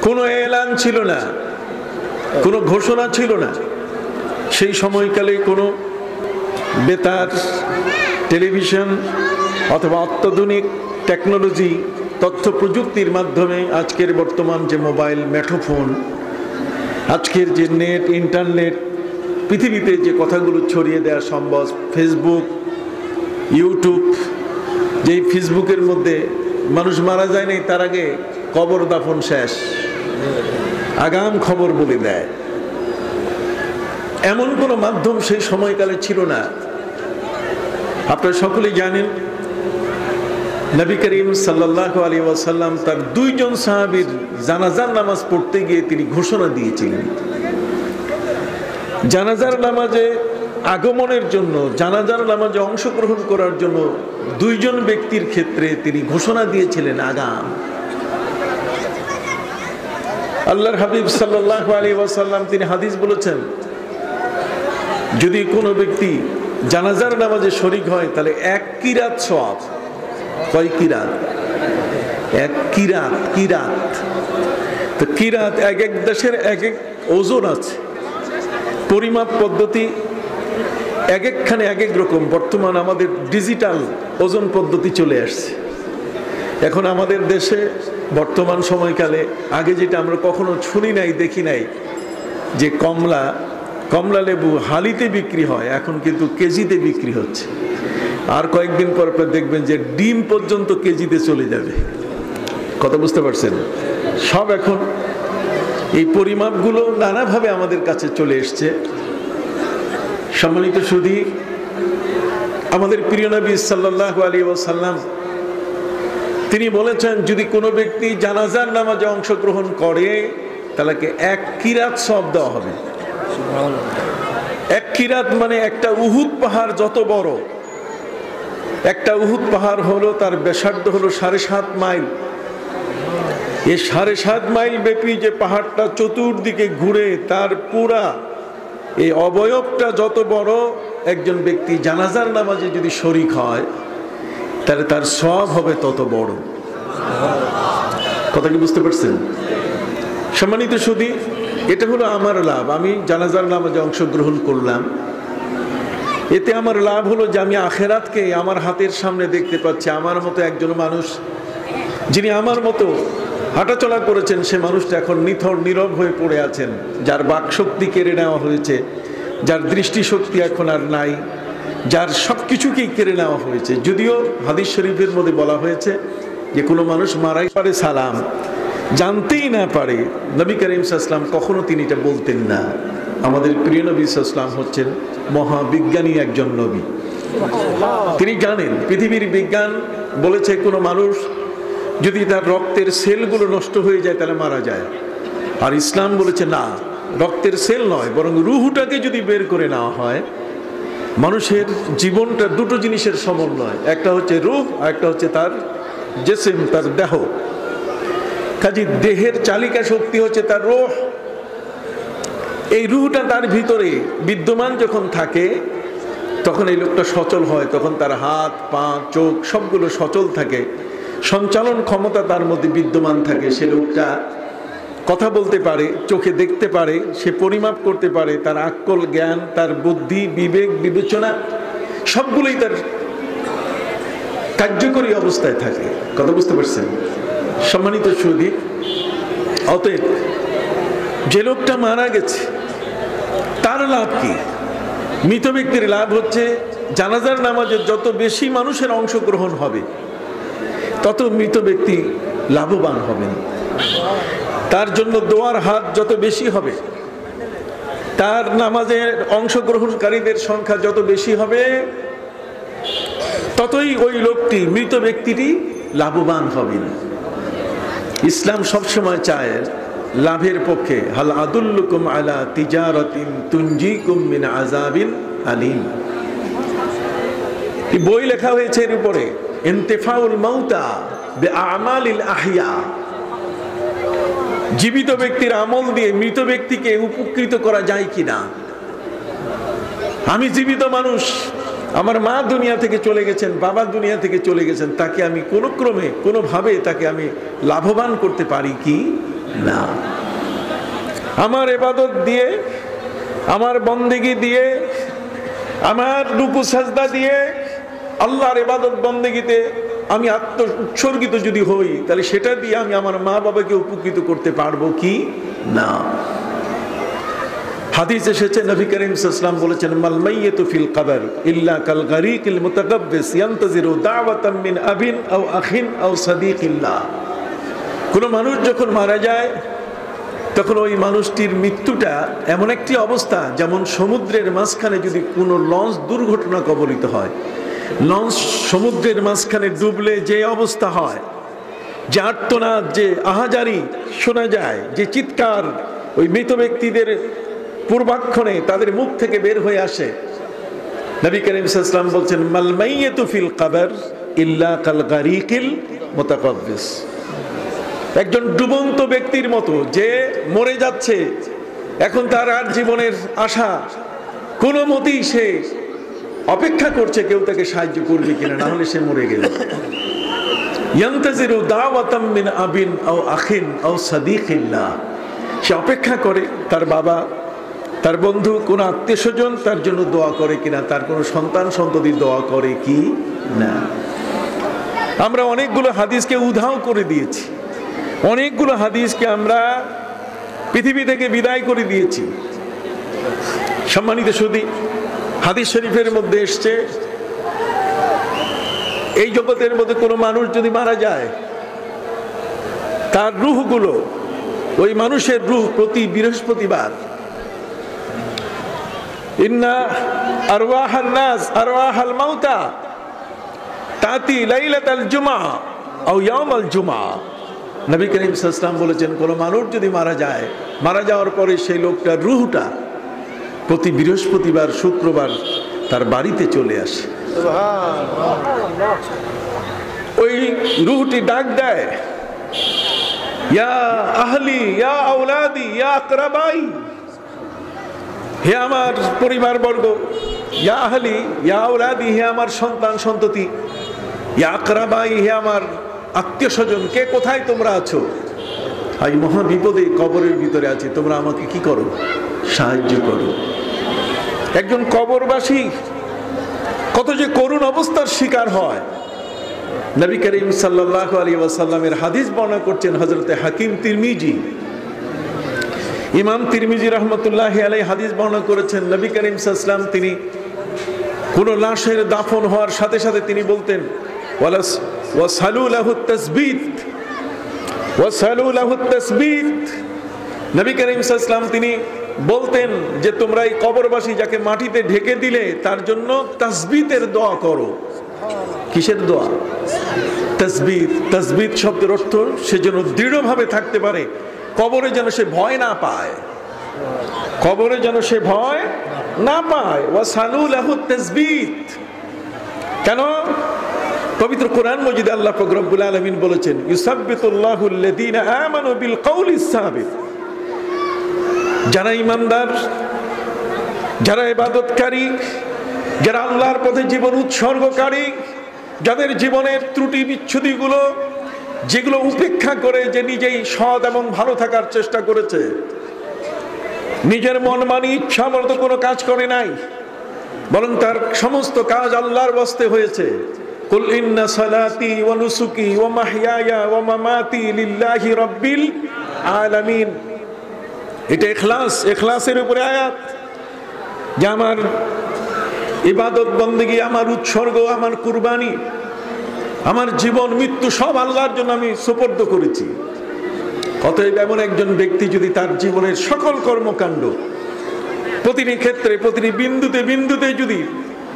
কোনো এলান ছিল না, কোনো ঘোষণা ছিল না। সেই সময়কালে কোনো বেতার, টেলিভিশন অথবা অত্যাধুনিক টেকনোলজি, তথ্য প্রযুক্তির মাধ্যমে আজকের বর্তমান যে মোবাইল, মেঠোফোন, আজকের যে নেট, ইন্টারনেট, পৃথিবীতে যে কথাগুলো ছড়িয়ে দেওয়া সম্ভব, ফেসবুক, ইউটিউব, যেই ফেসবুকের মধ্যে মানুষ মারা যায় নাই তার আগে কবর দাফন শেষ, আগাম খবর বলে দেয়, এমন কোনো মাধ্যম সেই সময়কালে ছিল না। আপনারা সকলেই জানেন নবী করিম সাল্লাল্লাহু আলাইহি ওয়াসাল্লাম তার দুইজন সাহাবীর জানাজার নামাজ পড়তে গিয়ে তিনি ঘোষণা দিয়েছিলেন। জানাজার নামাজে আগমনের জন্য, জানাজার নামাজে অংশগ্রহণ করার জন্য দুইজন ব্যক্তির ক্ষেত্রে তিনি ঘোষণা দিয়েছিলেন আগাম। আল্লাহর হাবিব সাল্লাল্লাহু আলাইহি ওয়াসাল্লাম তিনি হাদিস বলেছেন, যদি কোনো ব্যক্তি জানাজার নামাজে শরীক হয় তাহলে এক কিরাত সওয়াব। কয় কিরাত? এক কিরাত। কিরাত তো কিরাত এক এক দেশের এক এক ওজন আছে, পরিমাপ পদ্ধতি এক একখানে এক এক রকম। বর্তমান আমাদের ডিজিটাল ওজন পদ্ধতি চলে আসছে। এখন আমাদের দেশে বর্তমান সময়কালে, আগে যেটা আমরা কখনো শুনি নাই, দেখি নাই, যে কমলা লেবু হালিতে বিক্রি হয়, এখন কিন্তু কেজিতে বিক্রি হচ্ছে। আর কয়েকদিন পর দেখবেন যে ডিম পর্যন্ত কেজিতে চলে যাবে। কথা বুঝতে পারছেন? সব এখন এই পরিমাপগুলো নানাভাবে আমাদের কাছে চলে এসছে। সম্মানিত সুধী, আমাদের প্রিয় নবী সাল্লাল্লাহু আলাইহি ওয়াসাল্লাম তিনি বলেছেন, যদি কোনো ব্যক্তি জানাজার নামাজে অংশগ্রহণ করে তাহলে এক কিরাত সওয়াব দেওয়া হবে। এক কিরাত মানে একটা উহুদ পাহাড় যত বড়। একটা উহুদ পাহাড় হলো, তার ব্যাসার্ধ হলো 7.5 মাইল। এই 7.5 মাইল ব্যাপী যে পাহাড়টা চতুর্দিকে ঘুরে, তার পুরা এই অবয়বটা যত বড়, একজন ব্যক্তি জানাজার নামাজে যদি শরীক হয় তাহলে তার সওয়াব হবে তত বড়। কথা কি বুঝতে পারছেন? সম্মানিত সুধী, এটা হলো আমার লাভ। আমি জানাজার নামাজে অংশগ্রহণ করলাম, এতে আমার লাভ হলো যে আমি আখেরাতকে আমার হাতের সামনে দেখতে পাচ্ছি। আমার মতো একজন মানুষ, যিনি আমার মতো হাঁটাচলা করেছেন, সে মানুষটা এখন নিথর নীরব হয়ে পড়ে আছেন, যার বাকশক্তি কেড়ে নেওয়া হয়েছে, যার দৃষ্টিশক্তি এখন আর নাই, যার সব কিছুকেই কেড়ে নেওয়া হয়েছে। যদিও হাদিস শরীফের মধ্যে বলা হয়েছে যে কোনো মানুষ মারাই পারে সালাম, জানতেই না পারে। নবী করিম সাল্লাল্লাহু আলাইহি ওয়াসাল্লাম কখনো তিনি এটা বলতেন না। আমাদের প্রিয় নবী সাল্লাল্লাহু আলাইহি ওয়াসাল্লাম হচ্ছেন মহাবিজ্ঞানী একজন নবী। তিনি জানেন, পৃথিবীর বিজ্ঞান বলেছে কোনো মানুষ যদি তার রক্তের সেলগুলো নষ্ট হয়ে যায় তাহলে মারা যায়। আর ইসলাম বলেছে না, রক্তের সেল নয়, বরং রুহটাকে যদি বের করে নেওয়া হয়। মানুষের জীবনটা দুটো জিনিসের সমন্বয়, একটা হচ্ছে রূহ আর একটা হচ্ছে তার জিসম, তার দেহ। কাজে দেহের চালিকা শক্তি হচ্ছে তার রূহ। এই রূহটা তার ভিতরে বিদ্যমান যখন থাকে তখন এই লোকটা সচল হয়, তখন তার হাত, পা, চোখ সবগুলো সচল থাকে, সঞ্চালন ক্ষমতা তার মধ্যে বিদ্যমান থাকে। সে লোকটা কথা বলতে পারে, চোখে দেখতে পারে, সে পরিমাপ করতে পারে, তার আক্কল, জ্ঞান, তার বুদ্ধি, বিবেক, বিবেচনা সবগুলোই তার কার্যকরী অবস্থায় থাকে। কথা বুঝতে পারছেন? সম্মানিত সুধী, অতএব যে লোকটা মারা গেছে তার লাভ কি? মৃত ব্যক্তির লাভ হচ্ছে জানাজার নামাজে যত বেশি মানুষের অংশগ্রহণ হবে তত মৃত ব্যক্তি লাভবান হবেন। তার জন্য দোয়ার হাত যত বেশি হবে, তার নামাজের অংশগ্রহণকারীদের সংখ্যা যত বেশি হবে, ততই ওই লোকটি, মৃত ব্যক্তিটি লাভবান হবেন। ইসলাম সবসময় চায় লাভের পক্ষে। হাল আদুল্লুকুম আলা তিজারাতিন তুনজিকুম মিন আযাবিন আলিম। এই বই লেখা হয়েছে এর উপরে, ইনতিফাউল মাউতা বিআমালিল আহইয়া। জীবিত ব্যক্তির আমল দিয়ে মৃত ব্যক্তিকে উপকৃত করা যায় কিনা। আমি জীবিত মানুষ, আমার মা দুনিয়া থেকে চলে গেছেন, বাবা দুনিয়া থেকে চলে গেছেন, তাকে আমি কোনো ক্রমে কোনোভাবে তাকে আমি লাভবান করতে পারি কি? না। আমার ইবাদত দিয়ে, আমার বন্দেগী দিয়ে, আমার রুকু সাজদা দিয়ে আল্লাহর ইবাদত বন্দেগীতে আমি আত্ম উৎসর্গিত যদি হই, তাহলে সেটা দিয়ে আমি আমার মা বাবাকে উপকৃত করতে পারবো কি না। হাদিস এসেছে, নবী করিম সাল্লাল্লাহু আলাইহি ওয়াসাল্লাম বলেছেন, মাল মাইয়িতু ফিল কবর ইল্লা কাল গারিকিল মুতাকাব্বিস ইয়ানতাজিরু দাওয়াতাম মিন আবিন আও আখিন আও সাদিকিল্লাহ। কোন মানুষ যখন মারা যায় তখন ওই মানুষটির মৃত্যুটা এমন একটি অবস্থা, যেমন সমুদ্রের মাঝখানে যদি কোনো লঞ্চ দুর্ঘটনা কবলিত হয়, লঞ্চ সমুদ্রের মাঝখানে ডুবলে যে অবস্থা হয়, যে আর্তনাদ, যে আহাজারি শোনা যায়, যে চিৎকার ওই মৃত ব্যক্তিদের পূর্বাক্ষণে তাদের মুখ থেকে বের হয়ে আসে, নবী করিম সাল্লাল্লাহু আলাইহি ওয়াসাল্লাম বলছেন, মাল মাইয়িতু ফিল কবর ইল্লা কাল গারিকিল মুতাকাব্বিস। একজন ডুবন্ত ব্যক্তির মতো, যে মরে যাচ্ছে, এখন তার আর জীবনের আশা কোনো মতেই, সে অপেক্ষা করছে কেউ তাকে সাহায্য করবে কিনা, না হলে সে মরে গেল। ইয়ানতাজিরু দাওয়াতাম মিন আবিন আও আখিন আও সাদিকিল্লাহ। সে অপেক্ষা করে তার বাবা, তার বন্ধু, কোন আত্মীয় স্বজন তার জন্য দোয়া করে কিনা, তার কোনো সন্তান সন্ততি দোয়া করে কি না। আমরা অনেকগুলো হাদিসকে উধাও করে দিয়েছি, অনেকগুলো হাদিসকে আমরা পৃথিবী থেকে বিদায় করে দিয়েছি। সম্মানিত সুধী, হাদিস শরীফের মধ্যে এসছে, এই জগতের মধ্যে কোনো মানুষ যদি মারা যায়, তার রূহগুলো, ওই মানুষের রূহ প্রতি বৃহস্পতিবার, ইন্না আরওয়াহান নাস আরওয়াহাল মাউতা তাতি লাইলাতাল জুমআ আও ইয়াউমাল জুমআ। নবী করিম সাল্লাল্লাহু আলাইহি ওয়াসাল্লাম বলেছেন, কোন মানুষ যদি মারা যায়, মারা যাওয়ার পরে সেই লোকটার রূহটা প্রতি বৃহস্পতিবার, শুক্রবার তার বাড়িতে চলে আসে। ওই রূহটি ডাক দেয়, ইয়া আহলি ইয়া আওলাদি ইয়া আকরাবাই, হে আমার পরিবারবর্গ, ইয়া আহলি ইয়া আওলাদি, হে আমার সন্তান সন্ততি, ইয়া আকরাবাই, হে আমার আত্মীয় স্বজন, কে কোথায় তোমরা আছো? আজ মহা বিপদে কবরের ভিতরে আছি, তোমরা আমাকে কি করো? সাহায্য করো। একজন কবরবাসী কত যে করুণ অবস্থার শিকার হয়। নবী করিম সাল্লাল্লাহু আলাইহি ওয়াসাল্লামের হাদিস বর্ণনা করছেন হযরতে হাকিম তিরমিজি। ইমাম তিরমিজি রাহমাতুল্লাহি আলাইহি হাদিস বর্ণনা করেছেন, নবী করিম সাল্লাল্লাহু আলাইহি ওয়াসাল্লাম তিনি কোন লাশের দাফন হওয়ার সাথে সাথে তিনি বলতেন, ওয়াসালু লাহু তাসবিত, ওয়াসালু লাহু তাসবিত। নবী করিম সাল্লাল্লাহু আলাইহি ওয়াসাল্লাম তিনি বলতেন যে তোমরা এই কবরবাসী যাকে মাটিতে ঢেকে দিলে তার জন্য তাসবিতের দোয়া করো। কিসের দোয়া? তাসবিত। তাসবিত শব্দের অর্থ সে যেন দৃঢ়ভাবে থাকতে পারে, কবরে যেন সে ভয় না পায়, কবরে যেন সে ভয় না পায়। ওয়াসালু লাহু তাসবিত। কেন? পবিত্র কোরআন মজিদে আল্লাহ পাক রব্বুল আলামিন বলেছেন, ইউসাব্বিতুল্লাহু আল্লাযীনা আমানু বিল কওলিস সাবিত। যারা ঈমানদার, যারা ইবাদতকারী, যারা আল্লাহর পথে জীবন উৎসর্গকারী, যাদের জীবনের ত্রুটি বিচ্ছুতিগুলো যেগুলো উপেক্ষা করে, যে নিজেই সৎ এবং ভালো থাকার চেষ্টা করেছে, নিজের মন মানি ইচ্ছা মতো কোনো কাজ করে নাই, বরং তার সমস্ত কাজ আল্লাহর ওয়াস্তে হয়েছে। কুল ইন্না সালাতি ওয়া নুসুকি ওয়া মাহইয়ায়া ওয়া মামাতি লিল্লাহি রাব্বিল আলামিন। এটা ইখলাস, ইখলাসের উপরে আয়াত, যে আমার ইবাদত বন্দেগী, আমার উৎসর্গ, আমার কুরবানি, আমার জীবন মৃত্যু সব আল্লাহর জন্য আমি সুপর্দ করেছি। অতএব এমন একজন ব্যক্তি যদি তার জীবনের সকল কর্মকাণ্ড, প্রতিটি ক্ষেত্রে, প্রতিটি বিন্দুতে বিন্দুতে যদি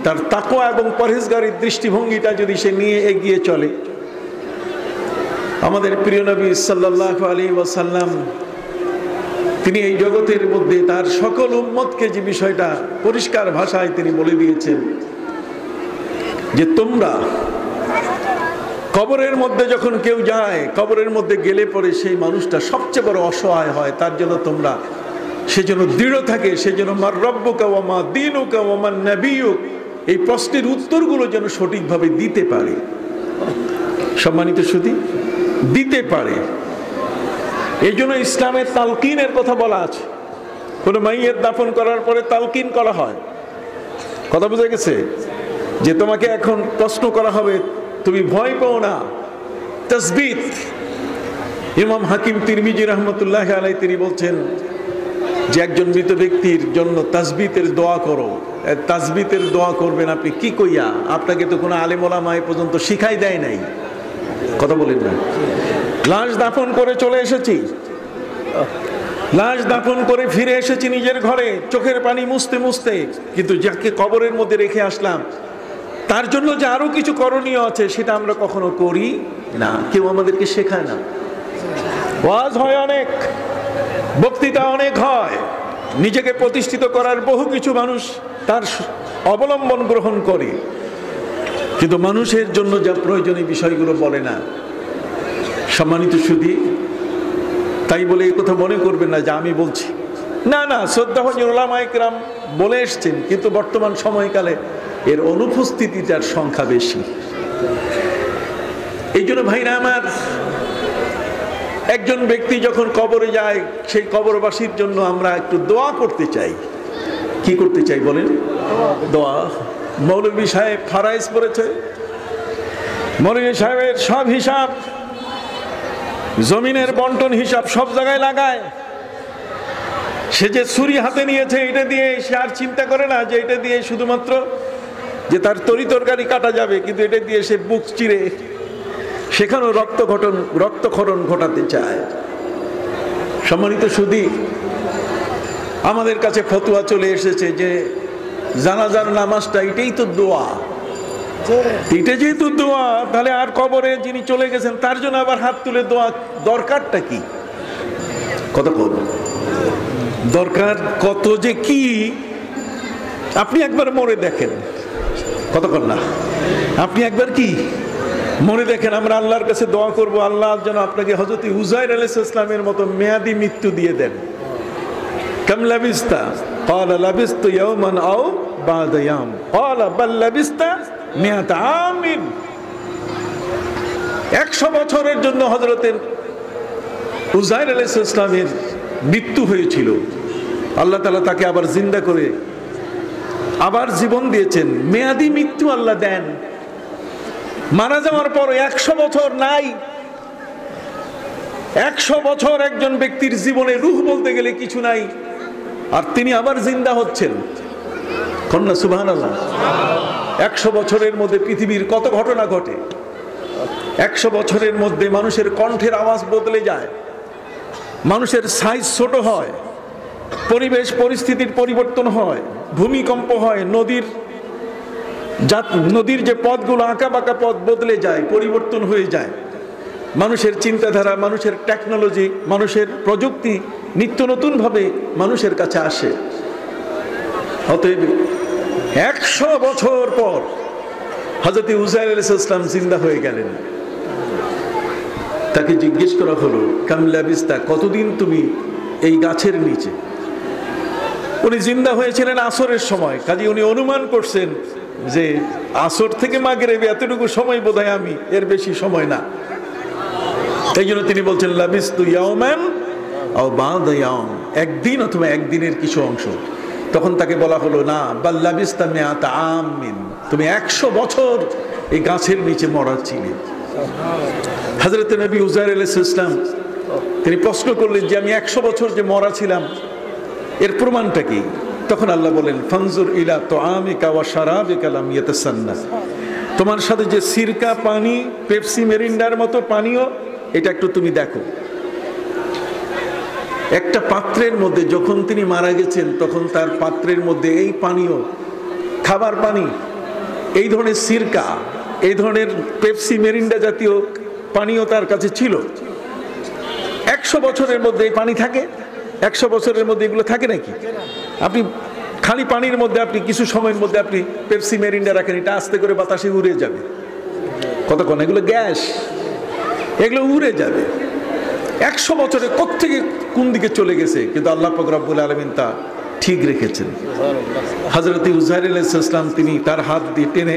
তার তাকওয়া এবং পরহেজগারির দৃষ্টিভঙ্গিটা যদি সে নিয়ে এগিয়ে চলে, আমাদের প্রিয় নবী সাল্লাল্লাহু আলাইহি ওয়াসাল্লাম তিনি এই জগতের মধ্যে তার সকল উম্মতকে যে বিষয়টা পরিষ্কার ভাষায় তিনি বলে দিয়েছেন, যে তোমরা কবরের মধ্যে যখন কেউ যায়, কবরের মধ্যে গেলে পরে সেই মানুষটা সবচেয়ে বড় অসহায় হয়, তার জন্য তোমরা সেজন্য দৃঢ় থাকে, সেজন্য মার রব্বুকা ওয়া মা দীনুকা ওয়া মান নাবিয়ুক, এই প্রশ্নের উত্তরগুলো যেন সঠিকভাবে দিতে পারে। সম্মানিত সুধী, দিতে পারে। এই জন্য ইসলামের তালকিনের কথা বলা আছে। কোনো মাইয়ের দাফন করার পরে তালকিন করা হয়। কথা বোঝা গেছে? যে তোমাকে এখন প্রশ্ন করা হবে, তুমি ভয় পাও না। তাসবিত, ইমাম হাকিম তিরমিজি রহমতুল্লাহ আলাইহি তিনি বলছেন যে একজন মৃত ব্যক্তির জন্য তাসবিতের দোয়া করো। তাসবিতের দোয়া করবেন আপনি কি কইয়া? আপনাকে তো কোনো আলেম ওলামা এ পর্যন্ত শিখাই দেয় নাই। কথা বলেন না। লাশ দাফন করে চলে এসেছি, লাশ দাফন করে ফিরে এসেছি নিজের ঘরে, চোখের পানি মুছতে মুছতে, কিন্তু যাকে কবরের মধ্যে রেখে আসলাম তার জন্য যে আরো কিছু করণীয় আছে সেটা আমরা কখনো করি না, কেউ আমাদেরকে শেখায় না। ওয়াজ হয় অনেক, বক্তৃতা অনেক হয়, নিজেকে প্রতিষ্ঠিত করার বহু কিছু মানুষ তার অবলম্বন গ্রহণ করে, কিন্তু মানুষের জন্য যা প্রয়োজনীয় বিষয়গুলো বলে না। সম্মানিত সুধী, তাই বলে এই কথা মনে করবেন না যে আমি বলছি, না না, শ্রদ্ধাভাজন ওলামায়ে কেরাম বলে এসছেন, কিন্তু বর্তমান সময়কালে এর অনুপস্থিতিটার সংখ্যা বেশি। এই জন্য ভাইরা আমার, একজন ব্যক্তি যখন কবরে যায় সেই কবরবাসীর জন্য আমরা একটু দোয়া করতে চাই। কি করতে চাই বলেন? দোয়া। মৌলভী সাহেব ফারাইজ পড়েছে, মৌলভী সাহেবের সব হিসাব, জমিনের বন্টন হিসাব সব জায়গায় লাগায়। সে যে ছুরি হাতে নিয়েছে এটা দিয়ে সে আর চিন্তা করে না যে এটা দিয়ে শুধুমাত্র যে তার তরিতরকারি কাটা যাবে, কিন্তু এটা দিয়ে সে বুক চিরে সেখানেও রক্তক্ষরণ ঘটাতে চায়। সম্মানিত সুধী, আমাদের কাছে ফতোয়া চলে এসেছে যে জানাজার নামাজটা এটাই তো দোয়া, এটা যেহেতু দোয়া, তাহলে আর কবরে যিনি চলে গেছেন তার জন্য আবার হাত তুলে দোয়া দরকারটা কি? কতক্ষণ দরকার, কত যে কি আপনি একবার মরে দেখেন। কতক্ষণ না, আপনি একবার কি মনে দেখেন। আমরা আল্লাহর কাছে দোয়া করব, আল্লাহ যেন আপনাকে হযরত উযাইর আলাইহিস সালামের মতো মেয়াদি মৃত্যু দিয়ে দেন। কাম লাবিস্তা? ক্বালা লাবিস্তু ইয়াওমান আও বা'দা ইয়াম। ক্বালা বাল লাবিস্তা মিয়াতা আমিন। 100 বছরের জন্য হযরত উযাইর আলাইহিস সালামের মৃত্যু হয়েছিল। আল্লাহ তাআলা তাকে আবার জিন্দা করে আবার জীবন দিয়েছেন। মেয়াদি মৃত্যু আল্লাহ দেন। মারা যাওয়ার পর 100 বছর নাই। 100 বছর একজন ব্যক্তির জীবনে রূহ বলতে গেলে কিছু নাই, আর তিনি আবার জিন্দা হচ্ছেন। কন্যা সুবহানাল্লাহ। 100 বছরের মধ্যে পৃথিবীর কত ঘটনা ঘটে। 100 বছরের মধ্যে মানুষের কণ্ঠের আওয়াজ বদলে যায়, মানুষের সাইজ ছোট হয়, পরিবেশ পরিস্থিতির পরিবর্তন হয়, ভূমিকম্প হয়, নদীর যে পথগুলো আঁকা বাঁকা পথ বদলে যায়, পরিবর্তন হয়ে যায়। মানুষের চিন্তাধারা, মানুষের টেকনোলজি, মানুষের প্রযুক্তি নিত্য নতুন ভাবে মানুষের কাছে আসে। অতএব 100 বছর পর হযরত উযাইর আলাইহিস সালাম জিন্দা হয়ে গেলেন। তাকে জিজ্ঞেস করা হলো, কাম লাবিস্তা, কতদিন তুমি এই গাছের নিচে? উনি জিন্দা হয়েছিলেন আসরের সময়, কাজে উনি অনুমান করছেন যে আসর থেকে মাগরিব এতটুকু সময় বোধহয়, আমি এর বেশি সময় না। এই জন্য তিনি বলছেন লাবিস্তু ইয়াওমান আও বা'দা ইয়াম, একদিন অথবা একদিনের কিছু অংশ। তখন তাকে বলা হলো, না, বাল লাবিস্তা মিয়াতা আমিন, তুমি 100 বছর এই গাছের নিচে মরা ছিলে। হযরত নবী উযাইর আলাইহিস সালাম তিনি প্রশ্ন করলেন যে আমি 100 বছর যে মরা ছিলাম এর প্রমাণটা কি? তখন আল্লাহ বলেন, ফানজুর ইলা তুআমিকা ওয়া শারাবিকা লাম ইয়াতাসান্না, তোমার সাথে যে সিরকা পানি, পেপসি, মেরিন্ডার মতো পানীয়, এটা একটু তুমি দেখো। একটা পাত্রের মধ্যে যখন তিনি মারা গেছেন তখন তার পাত্রের মধ্যে এই পানীয়, খাবার পানি, এই ধরনের সিরকা, এই ধরনের পেপসি, মেরিন্ডা জাতীয় পানীয় তার কাছে ছিল। 100 বছরের মধ্যে এই পানি থাকে? 100 বছরের মধ্যে এগুলো থাকে নাকি? আপনি খালি পানির মধ্যে আপনি কিছু সময়ের মধ্যে আপনি পেপসি, মেরিন্ডা রাখেন, এটা আস্তে করে বাতাসে উড়ে যাবে। কতক্ষণ? এগুলো গ্যাস, এগুলো উড়ে যাবে। 100 বছরে কোত্থেকে কোন দিকে চলে গেছে, কিন্তু আল্লাহ পাক রব্বুল আলামিন তা ঠিক রেখেছেন। হযরত উযাইর আলাইহিস সালাম তিনি তার হাত দিয়ে টেনে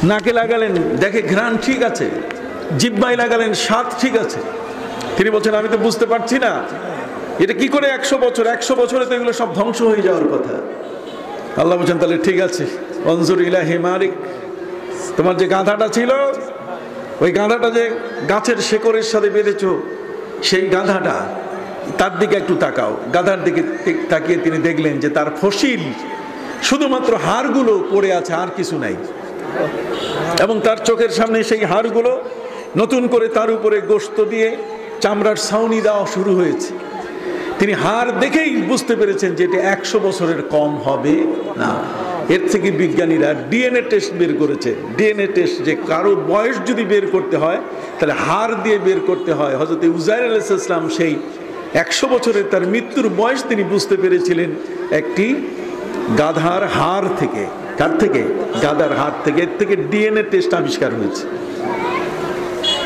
নাকে লাগালেন, দেখে ঘ্রাণ ঠিক আছে, জিহ্বায় লাগালেন, স্বাদ ঠিক আছে। তিনি বলছেন আমি তো বুঝতে পারছি না এটা কি করে 100 বছর, 100 বছরে তো এগুলো সব ধ্বংস হয়ে যাওয়ার কথা। আল্লাহ বলছেন তাহলে ঠিক আছে, অনজুর ইলা হিমারিক, তোমার যে গাধাটা ছিল, ওই গাধাটা যে গাছের শেকড়ের সাথে বেঁধেছো, সেই গাধাটা, তার দিকে একটু তাকাও। গাধার দিকে তাকিয়ে তিনি দেখলেন যে তার ফসিল শুধুমাত্র হাড়গুলো পড়ে আছে, আর কিছু নাই। এবং তার চোখের সামনে সেই হাড়গুলো নতুন করে তার উপরে গোশত দিয়ে চামড়ার ছাউনি দেওয়া শুরু হয়েছে। তিনি হাড় দেখেই বুঝতে পেরেছেন যে এটা 100 বছরের কম হবে না। এর থেকে বিজ্ঞানীরা ডিএনএ টেস্ট বের করেছে। ডিএনএ টেস্ট, যে কারো বয়স যদি বের করতে হয় তাহলে হাড় দিয়ে বের করতে হয়। হযরত উযাইর আলাইহিস সালাম সেই 100 বছরের তার মৃত্যুর বয়স তিনি বুঝতে পেরেছিলেন একটি গাধার হাড় থেকে। কার থেকে? গাধার হাড় থেকে। এর থেকে ডিএনএ টেস্ট আবিষ্কার হয়েছে।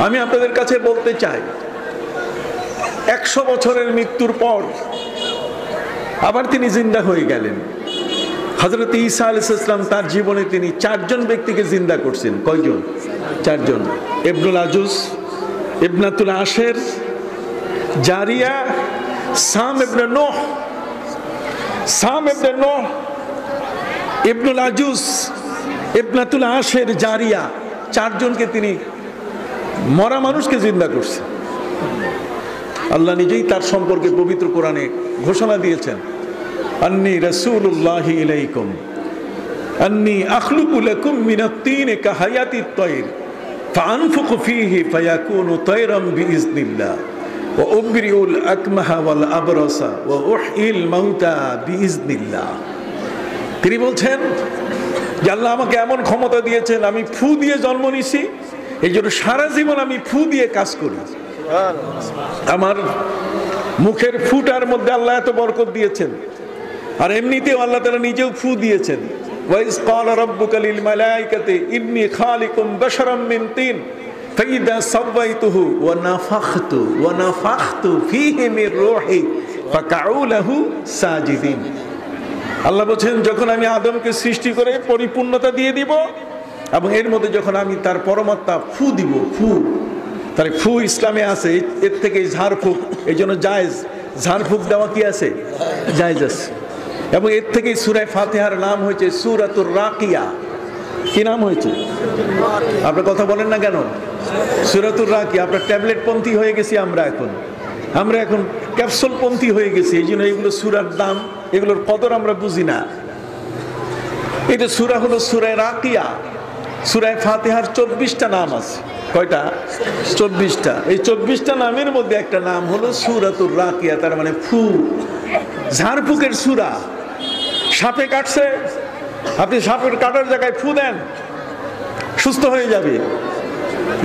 আমি আপনাদের কাছে বলতে চাই, 100 বছরের মৃত্যুর পর আবার তিনি জিন্দা হয়ে গেলেন। হযরত ঈসা আলাইহিস সালাম তার জীবনে তিনি 4 জন ব্যক্তিকে জিন্দা করছেন। কয়জন? 4 জন। ইবনুল আজুজ, ইবনাতুল আশের, জারিয়া, সাম ইবনে নূহ। সাম ইবনে নূহ, ইবনুল আজুজ, ইবনাতুল আশের, জারিয়া, 4 জনকে তিনি মরা মানুষকে জিন্দা করছেন। আল্লাহ নিজেই তার সম্পর্কে পবিত্র কোরআনে ঘোষণা দিয়েছেন, আন্নী রাসূলুল্লাহি ইলাইকুম আন্নী আখলুকু লাকুম মিনাত তিন কাহায়াতিত তায়র ফাআনফুকু ফীহি ফায়াকুনু তায়রাম বিইজনিল্লাহ ওয়া উবরিউল আকমাহা ওয়াল আবরাসা ওয়া উহইল মাউতা বিইজনিল্লাহ। তিনি বলছেন যে আল্লাহ আমাকে এমন ক্ষমতা দিয়েছেন, আমি ফু দিয়ে জন্ম নিছি, এই জন্য সারা জীবন আমি ফু দিয়ে কাজ করি। আমার মুখের ফুটার মধ্যে আল্লাহ এত বরকত দিয়েছেন। আর এমনিতেও আল্লাহ তাআলা নিজেও ফু দিয়েছেন। ওয়াইজ ক্বালা রাব্বুকা লিল মালাইকাতি ইন্নী খালিকুম বাশারাম মিন তিন ফাইদা সাওয়াইতুহু ওয়া নাফাখতু ফীহি মির রূহি ফাকাউ লাহু সাজিদিন। আল্লাহ বলেন যখন আমি আদমকে সৃষ্টি করে পরিপূর্ণতা দিয়ে দিব এবং এর মধ্যে যখন আমি তার পরমাত্মা ফু দিব, ফু, তাহলে ফু ইসলামে আছে। এর থেকে ঝাড়ফুঁক এই জন্য জায়েজ। ঝাড়ফুঁক দেওয়া কি আছে? জায়েজ আছে। এবং এর থেকে সূরা ফাতিহার নাম হয়েছে সূরাতুর রাকিয়া। কি নাম হয়েছে? আপনার কথা বলেন না কেন? সূরাতুর রাকিয়া। আপনার ট্যাবলেট পন্থী হয়ে গেছি আমরা এখন ক্যাপসুল পন্থী হয়ে গেছি। এই জন্য এগুলো সূরার দাম, এগুলোর কদর আমরা বুঝি না। এটা সূরা হলো সূরা রাকিয়া। সূরা ফাতিহার 24টা নাম আছে। কয়টা? 24টা। এই 24টা নামের মধ্যে একটা নাম হলো সূরাতুর রাকিয়া, তার মানে ফু, ঝাড়ফুঁকের সূরা। সাপে কাটছে, আপনি সাপের কাটার জায়গায় ফু দেন, সুস্থ হয়ে যাবে।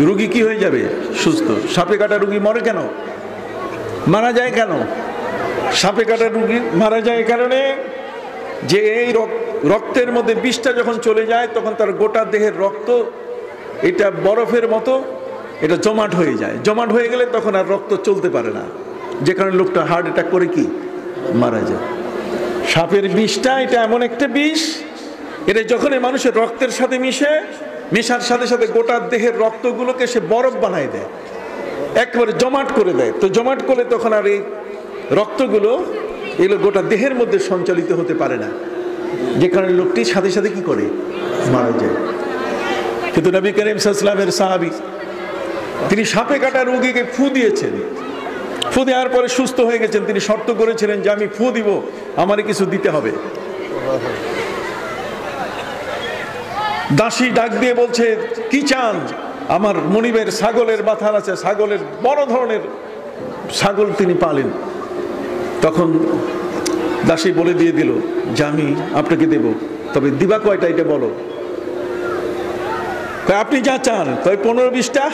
রোগী কি হয়ে যাবে? সুস্থ। সাপে কাটা রোগী মরে কেন? মারা যায় কেন? সাপে কাটা রোগী মারা যায় কারণে যে এই রক্তের মধ্যে বিষটা যখন চলে যায় তখন তার গোটা দেহের রক্ত এটা বরফের মতো এটা জমাট হয়ে যায়। জমাট হয়ে গেলে তখন আর রক্ত চলতে পারে না, যে কারণে লোকটা হার্ট অ্যাটাক করে কি মারা যায়। সাপের বিষটা এটা এমন একটা বিষ, এটা যখন মানুষের রক্তের সাথে মেশার সাথে সাথে গোটা দেহের রক্তগুলোকে সে বরফ বানায় দেয়, একবারে জমাট করে দেয়। তো জমাট করলে তখন আর এই রক্তগুলো এগুলো গোটা দেহের মধ্যে সঞ্চালিত হতে পারে না, যে কারণে লোকটি সাথে সাথে কি করে মারা যায়। কিন্তু নবী করিম সাল্লাল্লাহু আলাইহি ওয়াসাল্লামের সাহাবী তিনি সাপে কাটা রোগীকে ফু দিয়েছেন। ফু দেওয়ার পরে সুস্থ হয়ে গেছেন। তিনি শর্ত করেছিলেন যে আমি ফু দিব, আমারে কিছু দিতে হবে। দাসী ডাক দিয়ে বলছে কি চান? আমার মনিবের ছাগলের মাথার আছে, ছাগলের বড় ধরনের ছাগল তিনি পালেন। তখন দাসী বলে দিয়ে দিল যে আমি আপনাকে দেব, তবে দিবা কয়টা এটা বলো। আপনি যা চান, তবে 15-20টা।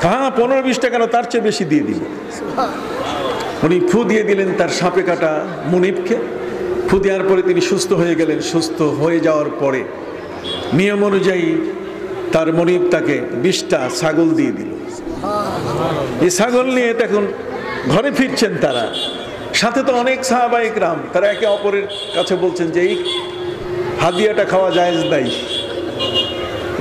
হ্যাঁ 15-20টা কেন, তার চেয়ে বেশি দিয়ে দিব। উনি ফু দিয়ে দিলেন তার সাপে কাটা মুনিবকে। ফু দেওয়ার পরে তিনি সুস্থ হয়ে গেলেন। সুস্থ হয়ে যাওয়ার পরে নিয়ম অনুযায়ী তার মুনিব তাকে 20টা ছাগল দিয়ে দিল। এই ছাগল নিয়ে তখন ঘরে ফিরছেন তারা। সাথে তো অনেক সাহাবায়ে কেরাম, তারা একে অপরের কাছে বলছেন যে এই হাদিয়াটা খাওয়া জায়েজ নাই।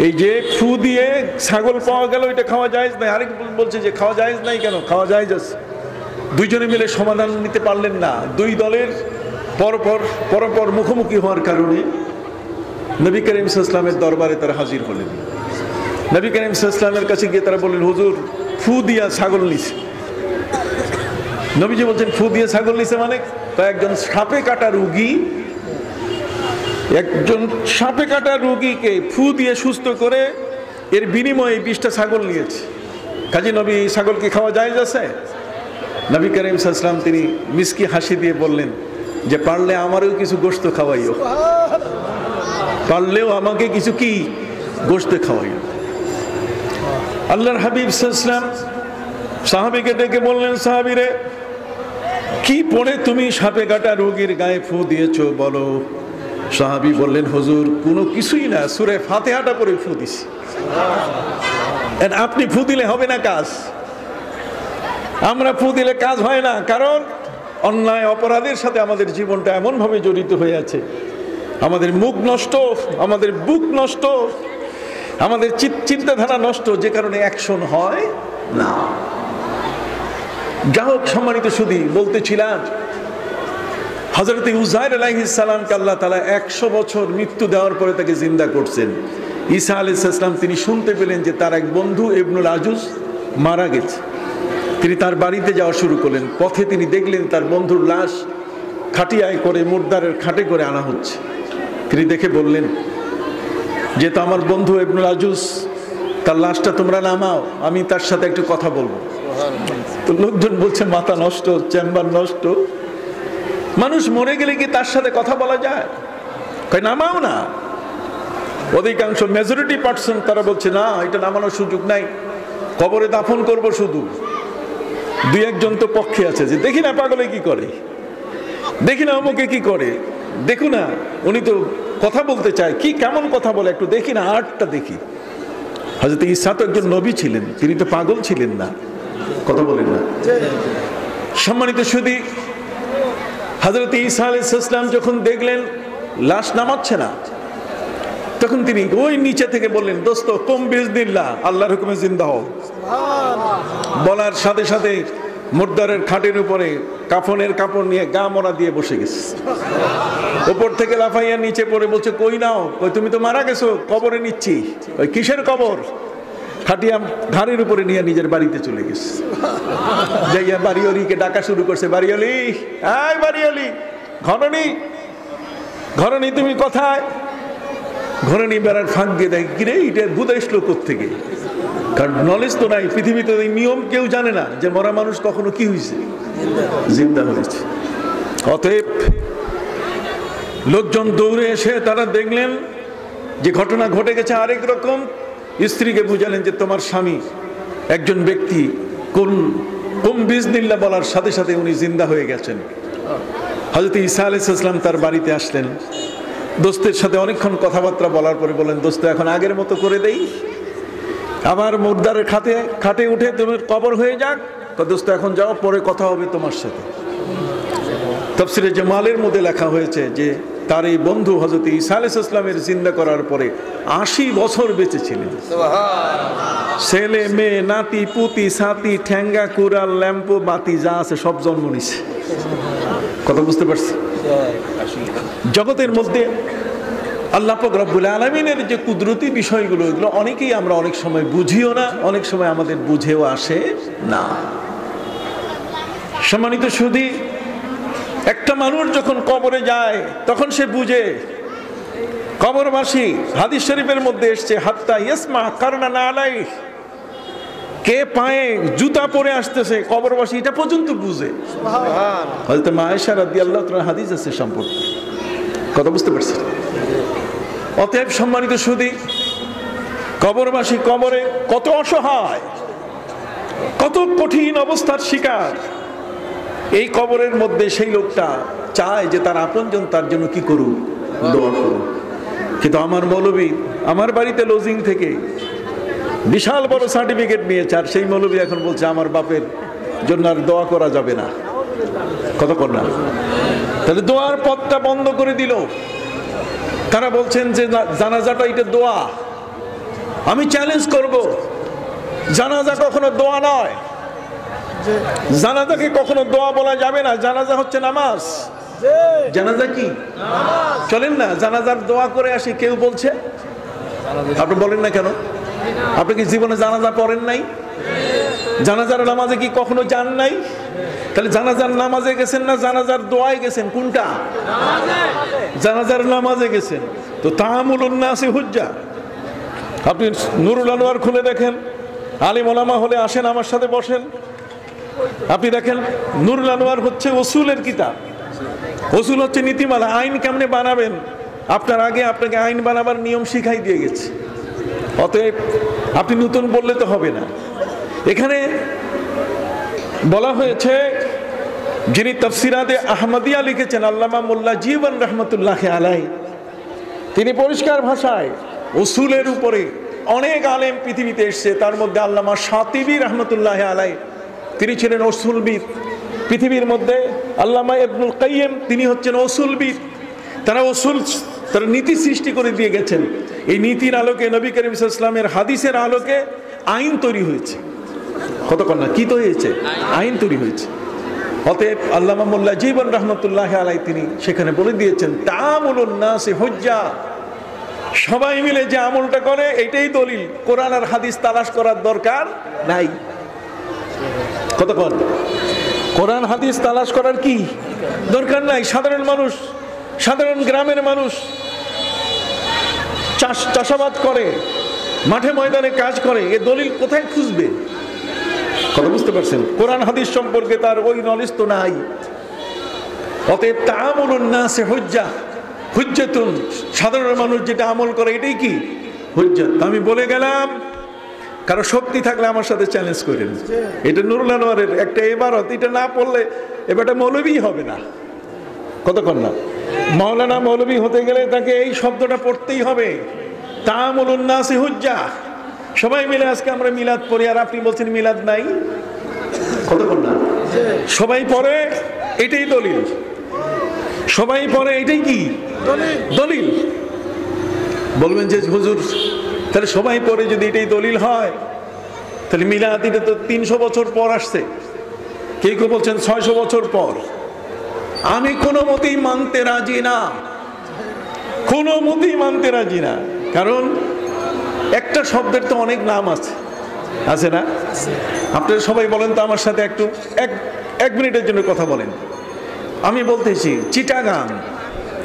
এই যে ফু দিয়ে ছাগল পাওয়া গেল, এটা খাওয়া জায়েজ নাই। আরেক বলছে যে খাওয়া জায়েজ নাই, কেন? খাওয়া জায়েজ আছে। দুইজনে মিলে সমাধান নিতে পারলেন না। দুই দলের পরপর মুখোমুখি হওয়ার কারণে নবী করিম সাল্লাল্লাহু আলাইহি ওয়াসাল্লামের দরবারে তারা হাজির হলেন। নবী করিম সাল্লাল্লাহু আলাইহি ওয়াসাল্লামের কাছে গিয়ে তারা বললেন, হুজুর ফু দিয়া ছাগল নিছে। নবীজি বলছেন, ফু দিয়ে ছাগল নিছে মানে? একজন সাপে কাটা রোগীকে ফু দিয়ে সুস্থ করে এর বিনিময়ে 20টা ছাগল নিয়েছে। কাজী নবী ছাগল কি খাওয়া জায়েজ আছে? নবী করিম সাল্লাল্লাহু আলাইহি ওয়াসাল্লাম তিনি মিষ্টি হাসি দিয়ে বললেন যে পারলে আমারও কিছু গোশত খাওয়াইও, পারলেও আমাকে কিছু কি গোশত খাওয়াইও। আল্লাহর হাবিব সাল্লাল্লাহু আলাইহি ওয়াসাল্লাম সাহাবীকে ডেকে বললেন, সাহাবীরে কি পড়ে তুমি সাপে কাটা রোগীর গায়ে ফু দিয়েছো বলো? সাহাবী বললেন, হুজুর কোনো কিছুই না, সূরা ফাতিহাটা পড়ে ফু দিছি। আপনি ফু দিলে হবে না কাজ, আমরা ফু দিলে কাজ হয় না। কারণ অন্যায় অপরাধের সাথে আমাদের জীবনটা এমনভাবে জড়িত হয়ে আছে, আমাদের মুখ নষ্ট, আমাদের বুক নষ্ট, আমাদের চিন্তাধারা নষ্ট, যে কারণে অ্যাকশন হয় না। যা হোক, সম্মানিত সুধী, বলতেছিলাম হযরত উযাইর আলাইহিস সালামকে আল্লাহ তাআলা 100 বছর মৃত্যু দেওয়ার পরে তাকে জিন্দা করছেন। ঈসা আলাইহিস সালাম তিনি শুনতে পেলেন যে তার এক বন্ধু ইবনুল আজুজ মারা গেছে। তিনি তার বাড়িতে যাওয়া শুরু করলেন। পথে তিনি দেখলেন তার বন্ধুর লাশ খাটিয়ায় করে মুর্দারের খাটে করে আনা হচ্ছে। তিনি দেখে বললেন যে তো আমার বন্ধু ইবনুল আজুজ, তার লাশটা তোমরা নামাও, আমি তার সাথে একটু কথা বলবো। তো লোকজন বলছে মাথা নষ্ট, চেম্বার নষ্ট, মানুষ মরে গেলে কি তার সাথে কথা বলা যায়? নামাও না। অধিকাংশ মেজরিটি পার্সন তারা বলছে না, এটা নামানোর সুযোগ নাই, কবরে দাফন করব শুধু। দুই একজন তো পক্ষে আছে যে দেখি না পাগলে কি করে, দেখি না অমুকে কি করে, দেখো না উনি তো কথা বলতে চায়, কি কেমন কথা বলে একটু দেখি না, আর্টটা দেখি। হযরত ঈসা তো একজন নবী ছিলেন, তিনি তো পাগল ছিলেন না, কথা বলেন না। সম্মানিত সুধী, হযরত ঈসা আলাইহিস সালাম যখন দেখলেন লাশ নামাচ্ছে না, তখন তিনি ওই নিচে থেকে বললেন, দোস্ত কুম বিইজনিল্লাহ, আল্লাহর হুকুমে জিন্দা হও। বলার সাথে সাথে মুর্দারের খাটের উপরে কাফনের কাপড় নিয়ে গা মরা দিয়ে বসে গেছে। উপর থেকে লাফাইয়া নিচে পড়ে বলছে, কই নাও? কই তুমি তো মারা গেছো, কবরে নিচ্ছি। ওই কিসের কবর? খাটিয়া ঘাড়ের উপরে নিয়ে নিজের বাড়িতে চলে গেছে। যাইয়া বাড়িওয়ালিকে ডাকা শুরু করছে, বাড়িওয়ালি, এই বাড়িওয়ালি, ঘরণী তুমি কোথায়? ঘরণী বেড়ার ফাঁক দিয়ে দেখে, কিরে এটা ভূত আসলো কোত্থেকে? কারণ নলেজ তো নাই, পৃথিবীতে এই নিয়ম কেউ জানে না যে মরা মানুষ কখনো কি হয়েছে, জিন্দা হয়েছে। অতএব লোকজন দৌড়ে এসে তারা দেখলেন যে ঘটনা ঘটে গেছে আরেক রকম। স্ত্রীকে বুঝালেন যে তোমার স্বামী একজন ব্যক্তি কুম বিইজনিল্লাহ বলার সাথে সাথে উনি জিন্দা হয়ে গেছেন। হযরত ঈসা আলাইহিস সালাম তার বাড়িতে আসলেন, দোস্তের সাথে অনেকক্ষণ কথাবার্তা বলার পরে বলেন, দোস্ত এখন আগের মতো করে দেই, আবার মুর্দারের খাটে উঠে তোমার কবর হয়ে যাক। দোস্ত এখন যাও, পরে কথা হবে তোমার সাথে। তাফসীরে জামালের মধ্যে লেখা হয়েছে যে তার এই বন্ধু হযরত ঈসা আলাইহিস সালামের জিন্দা করার পরে 80 বছর বেঁচে ছিলেন। ছেলে মেয়ে নাতি পুতি সাতি ঠ্যাঙ্গা কুড়াল ল্যাম্পো বাতি যা আছে সব জন্ম নিছে। কথা বুঝতে পারছি? জগতের মধ্যে আল্লাহ পাক রব্বুল আলামিনের যে কুদরতি বিষয়গুলো, এগুলো অনেকেই আমরা অনেক সময় বুঝিও না, অনেক সময় আমাদের বুঝেও আসে না। সম্মানিত সুধী, একটা মানুষ যখন কবরে যায় তখন সে বুঝে। কবরবাসী, হাদিস শরীফের মধ্যে এসছে, হাত্তা ইয়াসমা কারনা না আলাই, কে পায়ে জুতা পরে আসতেছে কবরবাসী এটা পর্যন্ত বুঝে। হযরত মা আয়েশা রাদিয়াল্লাহু তাআলা হাদিস আছে সম্পর্কে। কথা বুঝতে পারছেন? অতএব সম্মানিত সুধী, কবরবাসী কবরে কত অসহায়, কত কঠিন অবস্থার শিকার। এই কবরের মধ্যে সেই লোকটা চায় যে তার আপনজন তার জন্য কি করুক, দোয়া করুক। কিন্তু আমার মৌলবী আমার বাড়িতে লজিং থেকে বিশাল বড় সার্টিফিকেট নিয়েছে, আর সেই মৌলবী এখন বলছে আমার বাপের জন্য আর দোয়া করা যাবে না। কথা কর না, তাহলে দোয়ার পথটা বন্ধ করে দিল। তারা বলছেন যে জানাজাটা এটা দোয়া, আমি চ্যালেঞ্জ করব, জানাজা কখনো দোয়া নয়, জানাজাকে কখনো দোয়া বলা যাবে না। জানাজা হচ্ছে নামাজ। জানাজা কি? চলেন না জানাজার দোয়া করে আসি। কেউ বলছে? আপনি বলেন না কেন? আপনি কি জীবনে জানাজা পড়েন নাই? জানাজার নামাজে কি কখনো যান নাই? তাহলে জানাজার নামাজে গেছেন না জানাজার দোয়ায় গেছেন? কোনটা? জানাজার নামাজে গেছেন। তো তাআমুলুন নাসি হুজ্জা। আপনি নুরুল আনোয়ার খুলে দেখেন, আলিম ওলামা হলে আসেন আমার সাথে বসেন, আপনি দেখেন নুরুল আনোয়ার হচ্ছে উসুলের কিতাব। উসুল হচ্ছে নীতিমালা, আইন কেমনে বানাবেন আপনার আগে আপনাকে আইন বানাবার নিয়ম শিখাই দিয়ে গেছে। অতএব আপনি নতুন বললে তো হবে না। এখানে বলা হয়েছে, যিনি তাফসিরাতে আহমদিয়া লিখেছেন আল্লামা মোল্লা জীবন রহমতুল্লাহ আলাইহি, তিনি পরিষ্কার ভাষায় উসুলের উপরে অনেক আলেম পৃথিবীতে এসছে। তার মধ্যে আল্লামা শাতিবী রহমতুল্লাহ আলাইহি, তিনি ছিলেন উসুলবিদ। পৃথিবীর মধ্যে আল্লামা ইবনুল কাইয়িম, তিনি হচ্ছেন উসুলবিদ। তারা নীতি সৃষ্টি করে দিয়ে গেছেন। এই নীতির আলোকে নবী করিম সাল্লাল্লাহু আলাইহি ওয়াসাল্লামের হাদিসের আলোকে আইন তৈরি হয়েছে। কতক্ষণ না কি তৈরি হয়েছে? আইন তৈরি হয়েছে। অতএব আল্লামা মোল্লা জীবন রহমতুল্লাহ আলাইহি তিনি সেখানে বলে দিয়েছেন, তাআমুলুন নাসি হুজ্জা। সবাই মিলে যে আমলটা করে এটাই দলিল, কোরআন আর হাদিস তালাশ করার দরকার নাই। কতক্ষণ? কোরআন হাদিস তালাশ করার কি দরকার নাই। সাধারণ মানুষ, সাধারণ গ্রামের মানুষ চাষাবাদ করে, মাঠে ময়দানে কাজ করে, এ দলিল কোথায় খুঁজবে? কথা বুঝতে পারছেন? কোরআন হাদিস সম্পর্কে তার ওই নলেজ তো নাই। অতএব তাআমুলুন নাসি হুজ্জা, হুজ্জাতুন, সাধারণ মানুষ যেটা আমল করে এটাই কি? হুজ্জাত। আমি বলে গেলাম, কারো শক্তি থাকলে আমার সাথে চ্যালেঞ্জ করেন। এটা নুরুল আনোয়ারের একটা ইবারত, এটা না পড়লে এবারটা মৌলবী হবে না। কতক্ষণ না? মাওলানা মৌলবী হতে গেলে তাকে এই শব্দটা পড়তেই হবে, তাআমুলুন নাসি হুজ্জা। সবাই মিলে আজকে আমরা মিলাদ পড়ি, আর আপনি বলছেন মিলাদ নাই। কতক্ষণ না? সবাই পড়ে এটাই দলিল, সবাই পড়ে এটাই কি দলিল। বলবেন যে হুজুর তাহলে সবাই পড়ে যদি এটাই দলিল হয়, তাহলে মিলাদ এটা তো 300 বছর পর আসছে, কেউ কেউ বলছেন 600 বছর পর। আমি কোনো মতেই মানতে রাজি না, কোনো মতেই মানতে রাজি না। কারণ একটা শব্দের তো অনেক নাম আছে, আছে না? আপনারা সবাই বলেন তো আমার সাথে একটু, এক মিনিটের জন্য কথা বলেন। আমি বলতেছি চিটাগাং,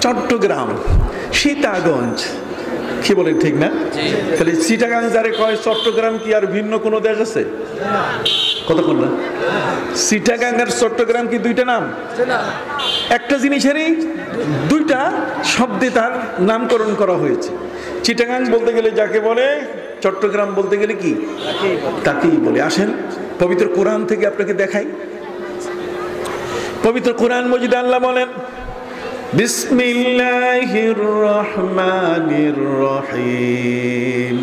চট্টগ্রাম, সীতাগঞ্জ, কি বলেন ঠিক না? তাহলে চিটাগাং যারে কয়, চট্টগ্রাম কি আর ভিন্ন কোনো দেশ আছে? কতক্ষণ না? চিটাগাং আর চট্টগ্রাম কি দুইটা নাম? একটা জিনিসেরই দুইটা শব্দে তার নামকরণ করা হয়েছে। চিটাগাং বলতে গেলে যাকে বলে, চট্টগ্রাম বলতে গেলে কি তাকেই বলে। আসেন পবিত্র কোরআন থেকে আপনাকে দেখাই। পবিত্র কোরআন মজিদে আল্লাহ বলেন, বিসমিল্লাহির রহমানির রহিম,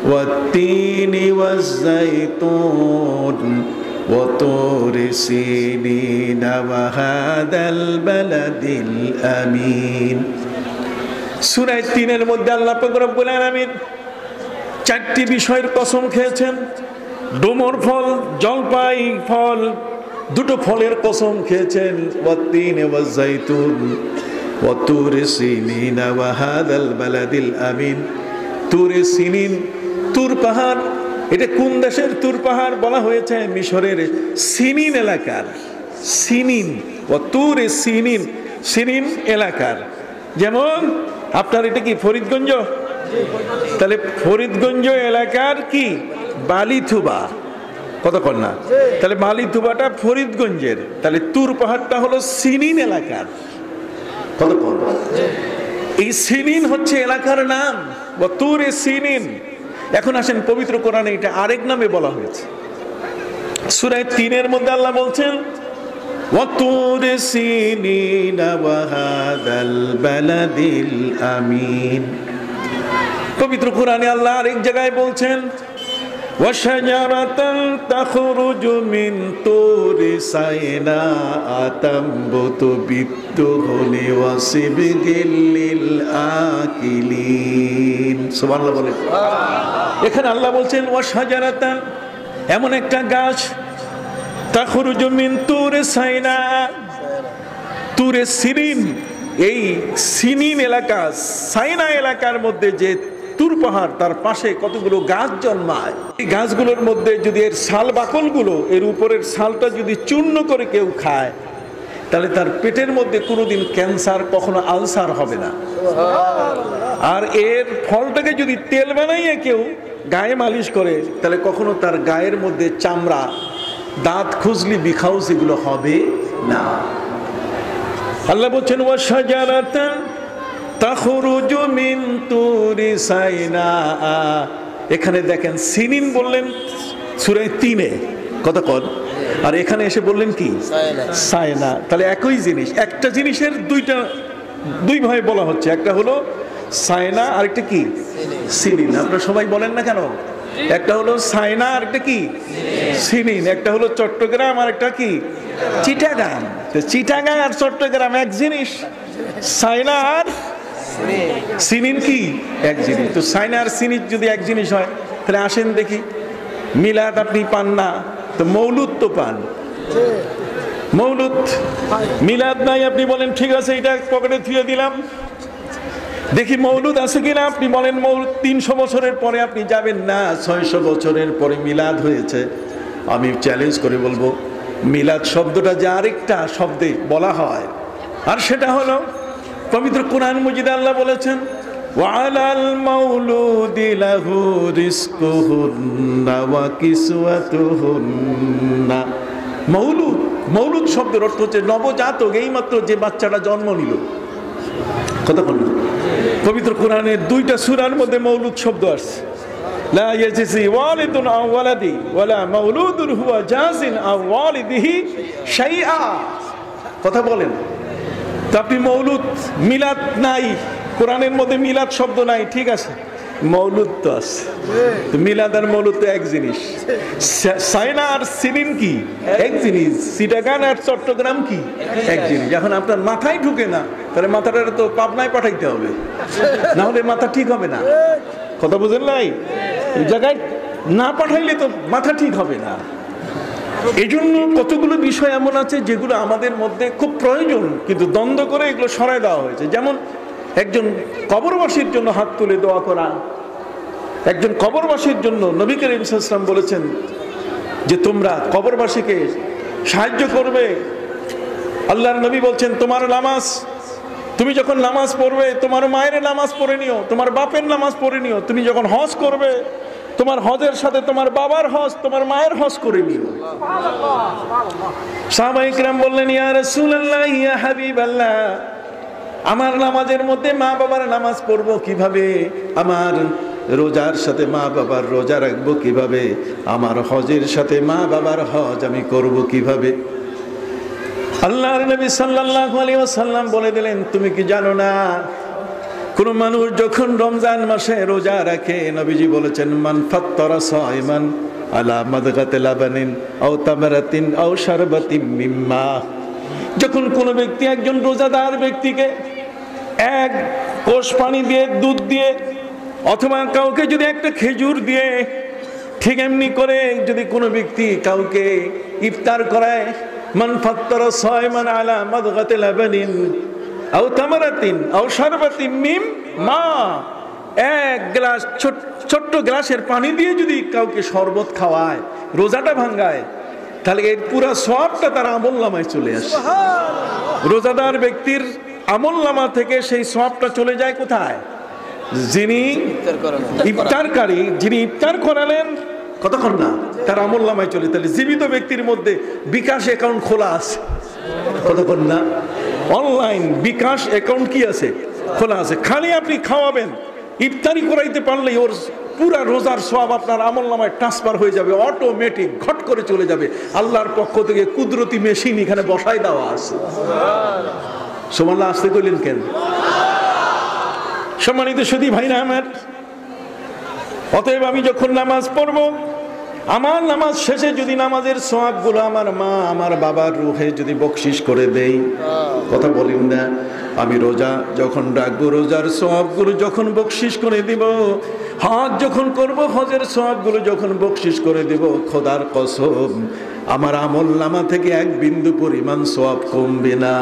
ওয়াত-তিনি ওয়াজ-যাইতুন ওয়া তুরি সিনিন ওয়া হাদাল বালাদিল আমিন। সূরা ৩-এর মধ্যে আল্লাহ পাক রব্বুল আলামিন 4টি বিষয়ের কসম খেয়েছেন। ডুমুর ফল, জলপাই ফল, দুটো ফলের কসম খেয়েছেন। ওয়াত-তিনি ওয়াজ-যাইতুন ওয়া তুরি সিনিন ওয়া হাদাল বালাদিল আমিন। তুরি সিনিন, তুর পাহাড়। এটা কোন দেশের তুর পাহাড়? বলা হয়েছে মিশরের সিনিন এলাকার। সিনিন, ওয়া তুরি সিনিন, সিনিন এলাকার। যেমন আপনার এটা কি ফরিদগঞ্জ? তাহলে ফরিদগঞ্জ এলাকার কি বালিথুবা। কতক্ষণ না? তাহলে বালিথুবাটা ফরিদগঞ্জের, তাহলে তুর পাহাড়টা হলো সিনিন এলাকার। কতক্ষণ? এই সিনিন হচ্ছে এলাকার নাম, ওয়া তুরি সিনিন। এখন আসেন পবিত্র কোরআনে এটা আরেক নামে বলা হয়েছে। সূরা ৩-এর মধ্যে আল্লাহ বলছেন, ওয়া তুরি সিনিন ওয়া হাদাল বালাদিল আমিন। পবিত্র কোরআনে আল্লাহ আরেক জায়গায় বলছেন, وشجرة تخرج من طور سيناء تنبت بالدهن وصبغ للآكلين সুবহানাল্লাহ বলেন। এখানে আল্লাহ বলছেন ওয়াশাজারাতান, এমন একটা গাছ, তাখরুজু মিন তুরে সাইনা, তুরে সিনিন, এই সিনিন এলাকা সাইনা এলাকার মধ্যে যে তুর পাহাড়, তার পাশে কতগুলো গাছ জন্মায়। এই গাছগুলোর মধ্যে যদি এর ছাল বাকলগুলো, এর উপরের ছালটা যদি চূর্ণ করে কেউ খায়, তাহলে তার পেটের মধ্যে কোনোদিন ক্যান্সার, কখনো আলসার হবে না। আর এর ফলটাকে যদি তেল বানাইয়ে কেউ গায়ে মালিশ করে, তাহলে কখনো তার গায়ের মধ্যে চামড়া, দাঁত খুজলি, বিখাউস এগুলো হবে না। আল্লাহ বলছেন ওয়াশাজারাতান তাখরুজু মিন তুরি সাইনা। এখানে দেখেন সিনিন বললেন সূরা 3-এ কতক্ষণ, আর এখানে এসে বললেন কি সাইনা। তাহলে একই জিনিস, একটা জিনিসের দুই ভাবে বলা হচ্ছে, একটা হলো সাইনা আর একটা কি সিনিন। আপনারা সবাই বলেন না কেন? একটা হলো সাইনা আর একটা কি সিনিন, একটা হলো চট্টগ্রাম আর একটা কি চিটাগাং। চিটাগাং আর চট্টগ্রাম এক জিনিস, সাইনা আর সিনিন কি এক জিনিস। তো সাইনা আর সিনিন যদি এক জিনিস হয়, তাহলে আসেন দেখি, মিলাদ আপনি পান না, তো মৌলুদ তো পান। মৌলুদ, মিলাদ নাই, আপনি বলেন ঠিক আছে এটা পকেটে থুয়ে দিলাম, দেখি মৌলুদ আছে কিনা। আপনি বলেন মৌলুদ 300 বছরের পরে আপনি যাবেন না, 600 বছরের পরে মিলাদ হয়েছে। আমি চ্যালেঞ্জ করে বলবো, মিলাদ শব্দটা যে আরেকটা শব্দে বলা হয়, আর সেটা হলো পবিত্র কোরআন মজিদে আল্লাহ বলেছেন ওয়ালাল মাউলুদি লাহু রিজকুহুন্না ওয়া কিসওয়াতুহুন্না। মৌলুদ, মৌলুদ শব্দের অর্থ হচ্ছে নবজাতক, এইমাত্র যে বাচ্চাটা জন্ম নিল। কতক্ষণ পবিত্র কোরআনের 2টা সূরার মধ্যে মৌলুদ শব্দ আছে। লা ইয়াজজি ওয়ালিদুন আও ওয়ালাদি ওয়ালা মাউলুদুন হুয়া জাজিন আও ওয়ালিদিহি শাইআ। কথা বলেন তো আপনি মৌলুদ, মিলাদ নাই কোরআনের মধ্যে, মিলাদ শব্দ নাই, ঠিক আছে, মৌলুদ তো আছে। তো মিলাদ আর মৌলুদ তো এক জিনিস। সাইনা আর সিনিন কি এক জিনিস, চিটাগাং আর চট্টগ্রাম কি এক জিনিস। এখন আপনার মাথায় ঢুকে না, তাহলে মাথাটা তো পাবনায় পাঠাইতে হবে, না হলে মাথা ঠিক হবে না। কথা বুঝেন নাই? এই জায়গায় না পাঠাইলে তো মাথা ঠিক হবে না। এই জন্য কতগুলো বিষয় এমন আছে যেগুলো আমাদের মধ্যে খুব প্রয়োজন, কিন্তু দ্বন্দ্ব করে এগুলো সরায় দেওয়া হয়েছে। যেমন একজন কবরবাসীর জন্য হাত তুলে দোয়া করা। একজন কবরবাসীর জন্য নবী করিম সাল্লাল্লাহু আলাইহি ওয়াসাল্লাম বলেছেন যে তোমরা কবরবাসীকে সাহায্য করবে। আল্লাহর নবী বলছেন তোমার নামাজ, তুমি যখন নামাজ পড়বে তোমার মায়ের নামাজ পড়ে নিও, তোমার বাপের নামাজ পড়ে নিও। তুমি যখন হজ করবে, তোমার হজের সাথে তোমার বাবার হজ, তোমার মায়ের হজ করে নিও। সাহাবায়ে কিরাম বললেন ইয়া রাসূলুল্লাহ, ইয়া হাবিবাল্লাহ, আমার নামাজের মধ্যে মা বাবার নামাজ পড়বো কিভাবে? আমার রোজার সাথে মা বাবার রোজা রাখবো কিভাবে? আমার হজের সাথে মা বাবার হজ আমি করব কিভাবে? আল্লাহর নবী সাল্লাল্লাহু আলাইহি ওয়াসাল্লাম বলে দিলেন, তুমি কি জানো না কোন মানুষ যখন রমজান মাসে রোজা রাখে, নবীজি বলেছেন মান ফাত্তারা সাইমান আলা মাদগাতি লাবানিন আও তামারাতিন আও শারবাতিন মিম্মা। যখন কোনো ব্যক্তি একজন রোজাদার ব্যক্তিকে এক কোষ পানি দিয়ে, দুধ দিয়ে, অথবা কাউকে যদি একটা খেজুর দিয়ে, ঠিক এমনি করে যদি কোনো ব্যক্তি কাউকে ইফতার করায়, মান ফাত্তারা সাইমান আলা মাদগাতি লাবানিন আও তামারাতিন আও শারবাতিন মিম্মা, এক গ্লাস ছোট্ট গ্লাসের পানি দিয়ে যদি কাউকে শরবত খাওয়ায়, রোজাটা ভাঙ্গায়, তাহলে এর পুরা সওয়াবটা তার আমলনামায় চলে আসে। রোজাদার ব্যক্তির আমলনামা থেকে সেই সওয়াবটা চলে যায় কোথায়? যিনি ইফতারকারী, যিনি ইফতার করালেন, কতক্ষণ না তার আমলনামায় চলে। তাহলে জীবিত ব্যক্তির মধ্যে বিকাশ অ্যাকাউন্ট খোলা আছে, কতক্ষণ না অনলাইন বিকাশ অ্যাকাউন্ট কি আছে? খোলা আছে। খালি আপনি খাওয়াবেন, ইফতারি করাইতে পারলেই ওর পুরা রোজার সওয়াব আপনার আমলনামায় ট্রান্সফার হয়ে যাবে, অটোমেটিক ঘট করে চলে যাবে। আল্লাহর পক্ষ থেকে কুদরতি মেশিন এখানে বসাই দেওয়া আছে। সুবহানাল্লাহ আসতে কইলেন কেন? সম্মানিত সুধী ভাইরা আমার, অতএব আমি যখন নামাজ পড়ব আমার নামাজ শেষে যদি নামাজের সওয়াবগুলো আমার মা আমার বাবার রুহে যদি বকশিশ করে দেই, কথা বলেন না, আমি রোজা যখন রাখবো রোজার সওয়াবগুলো যখন বকশিশ করে দিব, হজ যখন করব হজের সওয়াবগুলো যখন বকশিশ করে দিব, খোদার কসম আমার আমলনামা থেকে এক বিন্দু পরিমাণ সওয়াব কমবে না।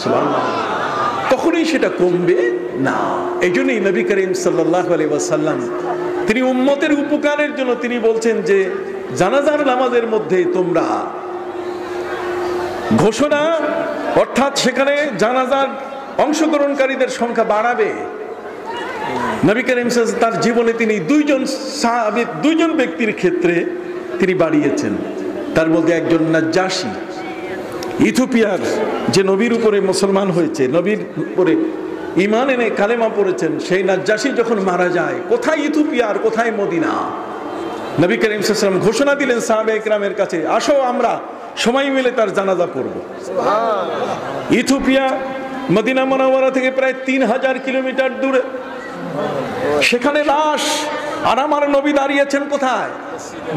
সুবহানাল্লাহ, কখনোই সেটা কমবে না। এই জন্যই নবী করিম সাল্লাল্লাহু আলাইহি ওয়াসাল্লাম তিনি উম্মতের উপকারের জন্য তিনি বলছেন যে জানাজার নামাজের মধ্যে তোমরা ঘোষণা, অর্থাৎ সেখানে জানাজার অংশগ্রহণকারীদের সংখ্যা বাড়াবে। নবী করিম সাল্লাল্লাহু তার জীবনে তিনি দুইজন ব্যক্তির ক্ষেত্রে তিনি বাড়িয়েছেন। তার মধ্যে একজন নাজ্জাশী, ইথিওপিয়ার যে নবীর উপরে মুসলমান হয়েছে, নবীর উপরে ঈমান এনে কালেমা পড়েছেন, সেই নাজ্জাশী যখন মারা যায়, কোথায় ইথিওপিয়া আর কোথায় মদিনা, নবী করিম সাল্লাল্লাহু আলাইহি ওয়াসাল্লাম ঘোষণা দিলেন সাহাবায়ে কেরামের কাছে, আসো আমরা সবাই মিলে তার জানাজা পড়ব। ইথিওপিয়া মদিনা মুনাওয়ারা থেকে প্রায় 3000 কিলোমিটার দূরে, সেখানে লাশ, আর আমার নবী দাঁড়িয়েছেন কোথায়?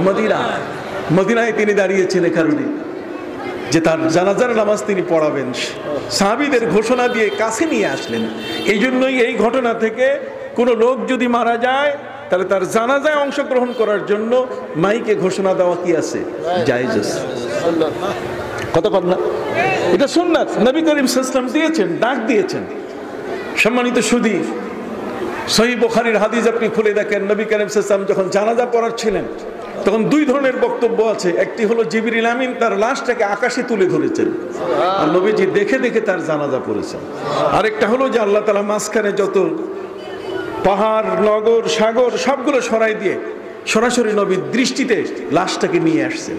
মদিনায়। মদিনায় তিনি দাঁড়িয়েছেন এ কারণে যে তার জানাজার নামাজ তিনি পড়াবেন। সাহাবীদের ঘোষণা দিয়ে কাছে নিয়ে আসলেন। এই জন্যই এই ঘটনা থেকে কোনো লোক যদি মারা যায় তাহলে তার জানাজায় অংশগ্রহণ করার জন্য মাইকে ঘোষণা দেওয়া কি আছে? জায়েজ আছে। কথা বল না, এটা সুন্নাত, নবী করিম সাল্লাল্লাহু আলাইহি ওয়াসাল্লাম দিয়েছেন, ডাক দিয়েছেন। সম্মানিত সুধী, সহিহ বুখারীর হাদিস আপনি খুলে দেখেন, নবী করিম সাল্লাল্লাহু আলাইহি ওয়াসাল্লাম যখন জানাজা পড়াচ্ছিলেন তখন দুই ধরনের বক্তব্য আছে। একটি হলো জিবরিল আমিন তার লাশটাকে আকাশে তুলে ধরেছেন আর নবীজি দেখে দেখে তার জানাজা পড়েছেন। আরেকটা হলো যে আল্লাহ তাআলা মাঝখানে যত পাহাড়, নগর, সাগর সবগুলো সরাই দিয়ে সরাসরি নবীর দৃষ্টিতে লাশটাকে নিয়ে আসছেন।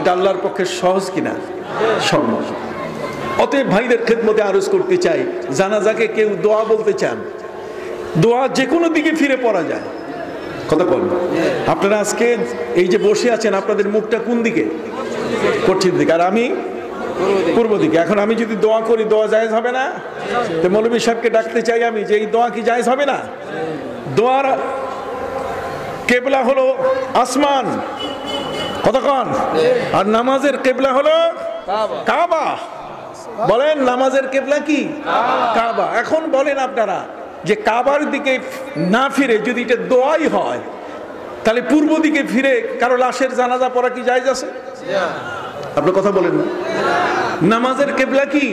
এটা আল্লাহর পক্ষে সহজ কিনা? সম্ভব। অতএব ভাইদের খেদমতে আরজ করতে চাই, জানাজাকে কেউ দোয়া বলতে চান, দোয়া যে কোনো দিকে ফিরে পড়া যায়। কথা বল, আপনারা আজকে এই যে বসে আছেন, আপনাদের মুখটা কোন দিকে? পশ্চিম দিকে, আর আমি পূর্ব দিকে। এখন আমি যদি দোয়া করি, দোয়া জায়েজ হবে না? তো মৌলভী সাহেবকে ডাকতে চাই আমি যে এই দোয়া কি জায়েজ হবে না? দোয়ার কেবলা হলো আসমান, কতক্ষণ, আর নামাজের কেবলা হলো কাবা। বলেন নামাজের কেবলা কি? কাবা। এখন বলেন আপনারা যে কাবার দিকে না ফিরে যদি এটা দোয়াই হয়, তাহলে পূর্ব দিকে ফিরে কারো লাশের জানাজা পড়া কি জায়েজ আছে? আপনি কথা বলেন না। নামাজের কেবলা কি?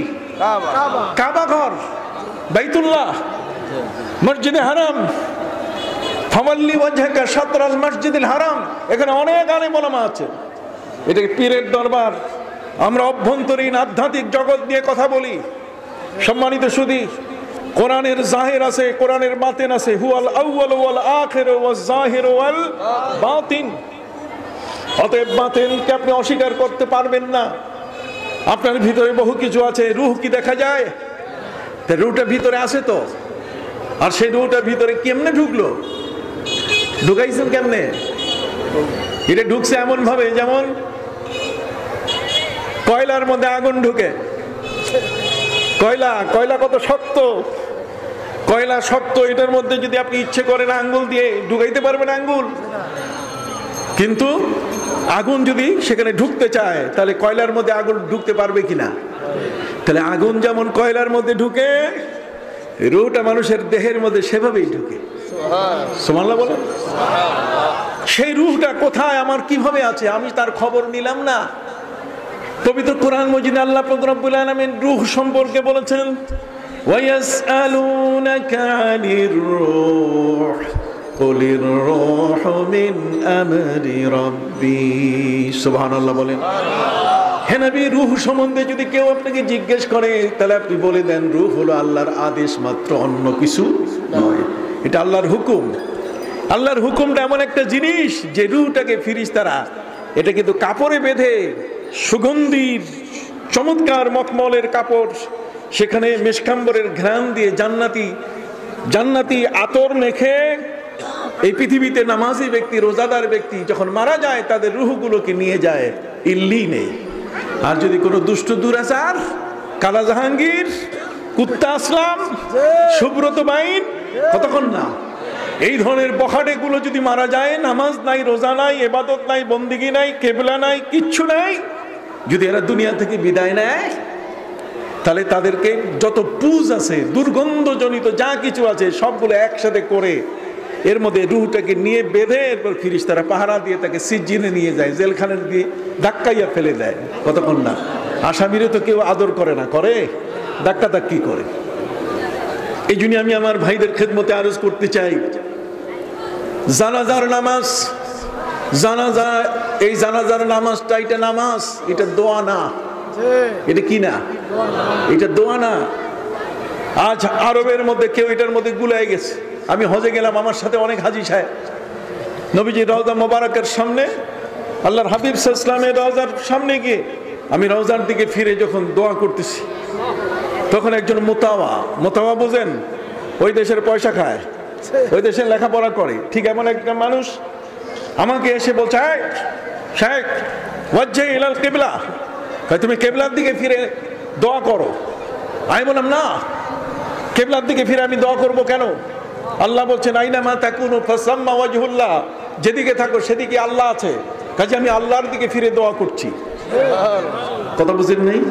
কাবা ঘর, বাইতুল্লাহ, মসজিদে হারাম। ফাওয়াল্লি ওয়াজহাকা শাতরাল মসজিদিল হারাম। এখানে অনেক আলেম ওলামা আছে। এটাকে পীরের দরবার। আমরা অভ্যন্তরীণ আধ্যাত্মিক জগৎ নিয়ে কথা বলি। সম্মানিত সুধী, কোরআনের জাহির আছে, কোরআনের বাতিন আছে। হুয়াল আউয়াল ওয়াল আখির ওয়াজ জাহির ওয়াল বাতিন। অতএব বাতিনকে আপনি অস্বীকার করতে পারবেন না। আপনার ভিতরে বহু কিছু আছে। রূহ কি দেখা যায়? রূহটা ভিতরে আছে তো। আর সেই রূহটা ভিতরে কেমনে ঢুকলো? ঢুকাইছেন কেমনে? এটা ঢুকছে এমন ভাবে যেমন কয়লার মধ্যে আগুন ঢুকে। কয়লা কত শক্ত, কয়লা শক্ত, এটার মধ্যে যদি আপনি ইচ্ছে করেন আঙ্গুল দিয়ে ঢুকাইতে পারবেন আঙ্গুল, কিন্তু আগুন যদি সেখানে ঢুকতে চায় তাহলে কয়লার মধ্যে আগুন ঢুকতে পারবে কিনা? তাহলে আগুন যেমন কয়লার মধ্যে ঢুকে, রূহটা মানুষের দেহের মধ্যে সেভাবেই ঢুকে। সুবহানাল্লাহ বলেন। সেই রূহটা কোথায়, আমার কিভাবে আছে, আমি তার খবর নিলাম না। পবিত্র কোরআন মজিদে আল্লাহ পাক রব্বুল আলামিন রূহ সম্পর্কে বলেছেন, ওয়ায়াসআলুনাকা আনির রূহ কুলির রূহু মিন আমরি রাব্বি। সুবহানাল্লাহ বলেন। হে নবী, রূহ সম্বন্ধে যদি কেউ আপনাকে জিজ্ঞেস করে তাহলে আপনি বলে দেন রূহ হলো আল্লাহর আদেশ মাত্র, অন্য কিছু নয়। এটা আল্লাহর হুকুম। আল্লাহর হুকুমটা এমন একটা জিনিস যে রূহটাকে ফেরেশতারা এটা কিন্তু কাপড়ে বেঁধে, সুগন্ধির চমৎকার মখমলের কাপড়, সেখানে মেশকাম্বরের ঘ্রাণ দিয়ে জান্নাতি আতর মেখে এই পৃথিবীতে নামাজি ব্যক্তি, রোজাদার ব্যক্তি যখন মারা যায় তাদের রূহগুলোকে নিয়ে যায় ইল্লিনে। আর যদি কোনো দুষ্ট দুরাচার, কালা জাহাঙ্গীর, কুত্তা আসলাম, সুব্রত বাইন, কতক্ষণ না, এই ধরনের বখাটেগুলো যদি মারা যায়, নামাজ নাই, রোজা নাই, ইবাদত নাই, বন্দিগি নাই, কেবলা নাই, কিচ্ছু নাই, যদি এরা দুনিয়া থেকে বিদায় নেয়, তাহলে তাদেরকে যত পুজ আছে, দুর্গন্ধজনিত যা কিছু আছে, সবগুলো একসাথে করে এর মধ্যে রুহটাকে নিয়ে বেঁধে এরপর ফিরিস্তারা পাহারা দিয়ে তাকে সিজ্জিনে নিয়ে যায়, জেলখানার দিয়ে ধাক্কাইয়া ফেলে দেয়। কতক্ষণ না? আসামিরে তো কেউ আদর করে না, করে ধাক্কা ধাক্কি করে। এই জন্য আমি আমার ভাইদের খেদমতে আরজ করতে চাই, জানাজার নামাজ, জানাজা, এই জানাজার নামাজটা এটা নামাজ, এটা দোয়া না। এটা কি না? এটা দোয়া না। আজ আরবের মধ্যে কেউ এটার মধ্যে গুলাই গেছে। আমি হজে গেলাম, আমার সাথে অনেক হাজি সাহেব, নবীজির রওজা মোবারকের সামনে, আল্লাহর হাবিব সাল্লাল্লাহু আলাইহি ওয়াসাল্লামের রওজার সামনে গিয়ে আমি রওজার দিকে ফিরে যখন দোয়া করতেছি, তখন একজন মোতাওয়া বোঝেন, ওই দেশের পয়সা খায়, ওই দেশে লেখাপড়া করে, ঠিক এমন একটা মানুষ আমাকে এসে বলছে, শাইখ ওয়াজ্জি ইলাল কিবলা, তুমি কেবলার দিকে ফিরে দোয়া করো। আমি বললাম, না, কেবলার দিকে ফিরে আমি দোয়া করব কেন? আল্লাহ বলছেন, আইনামা তাকুনু ফাসাম্মা ওয়াজহুল্লাহ, যেদিকে থাকো সেদিকে আল্লাহ আছে, কাজে আমি আল্লাহর দিকে ফিরে দোয়া করছি। কথা বুঝেন নাই?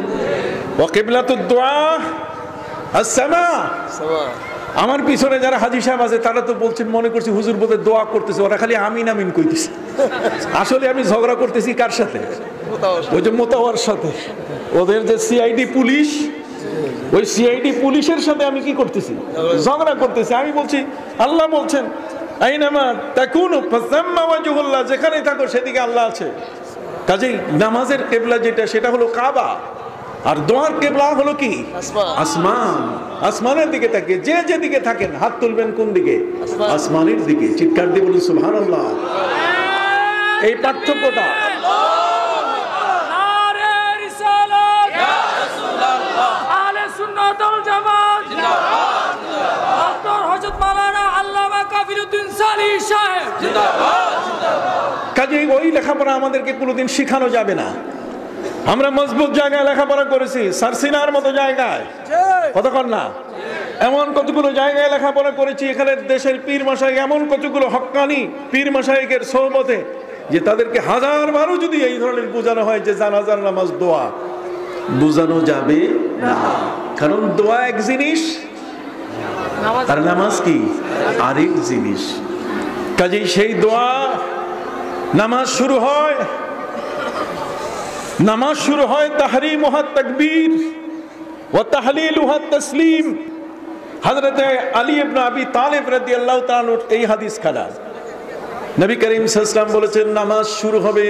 ওয়া কিবলাতুদ দুআ আস-সামা। আমার পিছনে যারা হাজী সাহেব আছে তারা তো বলছেন, মনে করছি হুজুর বোধহয় দোয়া করতেছে, ওরা খালি আমিন আমিন কইতেছে। আসলে আমি ঝগড়া করতেছি কার সাথে? ওই যে মোতাওয়ার সাথে, ওদের যে সিআইডি পুলিশ, ওই সিআইডি পুলিশের সাথে আমি কি করতেছি? ঝগড়া করতেছি। আমি বলছি, আল্লাহ বলছেন আইনামা তাকুনু ফাসাম্মা ওয়াজহুল্লাহ, যেখানেই থাকো সেদিকে আল্লাহ আছে। কাজেই নামাজের কেবলা যেটা, সেটা হলো কাবা, আর দোয়ার কেবলা হলো কি? আসমান। আসমানের দিকে তাকিয়ে যে যেদিকে থাকেন হাত তুলবেন কোন দিকে? আসমানের দিকে। চিৎকার দিয়ে বলুন সুবহানাল্লাহ। এই পার্থক্যটা। কাজে ওই লেখাপড়া আমাদেরকে কোনোদিন শিখানো যাবে না। আমরা মজবুত জায়গায় লেখাপড়া করেছি, সারসিনার মতো জায়গায়, কতক্ষণ না, এমন কতগুলো জায়গায় লেখাপড়া করেছি, এখানে দেশের পীর মাশায়েখ এমন কতগুলো হক্কানি পীর মাশায়েখের সোহবতে, যে তাদেরকে হাজারবারও যদি এই ধরনের বোঝানো হয় যে জানাজার নামাজ দোয়া, বোঝানো যাবে না। কারণ দোয়া এক জিনিস আর নামাজ কি আরেক জিনিস। কাজেই সেই দোয়া, নামাজ শুরু হয় তাহরিমুহা তাকবীর ওয়া তাহলিলুহা তাসলিম। হযরত আলী ইবনে আবি তালিব রাদিয়াল্লাহু তাআলা এই হাদিস খানা, নবী করিম সাল্লাল্লাহু আলাইহি ওয়াসাল্লাম বলেছেন, নামাজ শুরু হবে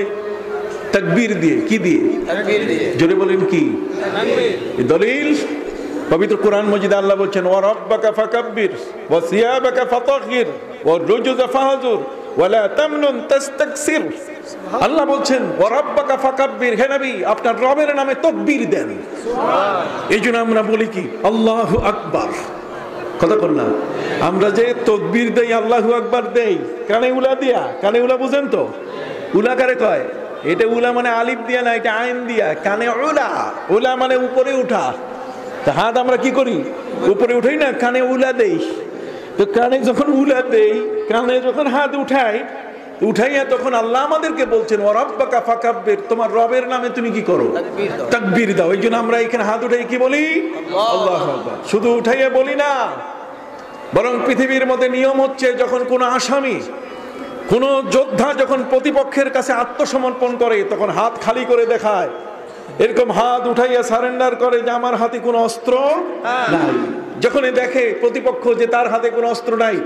তাকবীর দিয়ে। কি দিয়ে? তাকবীর দিয়ে। জোরে বলেন কি? তাকবীর। দলিল পবিত্র কোরআন মজিদে আল্লাহ বলছেন, ওয়া রাব্বাকা ফাকাব্বির ওয়া সিয়াবাকা ফাতাহির ওয়া রুজুজা ফাহজুর ওয়া লা তামনুন তাস্তাকসির। আল্লাহ বলছেন, ওয়া রাব্বাকা ফাকাব্বির, হে নবী আপনার রবের নামে তাকবীর দেন। সুবহানাল্লাহ। এইজন্য আমরা বলি কি? আল্লাহু আকবার। কথা বল না, আমরা যে তাকবীর দেই, আল্লাহু আকবার দেই, কানে উলা দিয়া, কানে উলা বুঝেন তো? উলা কারে কয়? এটা উলা মানে আলিফ দিয়া না, এটা আইন দিয়া, কানে উলা। উলা মানে উপরে উঠা। তা হাত আমরা কি করি? উপরে উঠাই না, কানে উলা দেই। তো কানে যখন উলা দেই, কানে যখন হাত উঠাইয়া তখন আল্লাহ আমাদেরকে বলছেন, ওয়া রাব্বাকা ফাকাব্বির, তোমার রবের নামে তুমি কি করো? তাকবীর দাও। এই জন্য আমরা এখানে হাত উঠাই কি বলি? আল্লাহু আকবার। শুধু উঠাইয়া বলি না, বরং পৃথিবীর মধ্যে নিয়ম হচ্ছে, যখন কোনো আসামি, কোনো যোদ্ধা যখন প্রতিপক্ষের কাছে আত্মসমর্পণ করে, তখন হাত খালি করে দেখায়, এরকম হাত উঠাইয়া সারেন্ডার করে যে আমার হাতে কোনো অস্ত্র নাই। যখনই দেখে প্রতিপক্ষ যে তার হাতে কোনো অস্ত্র নাই,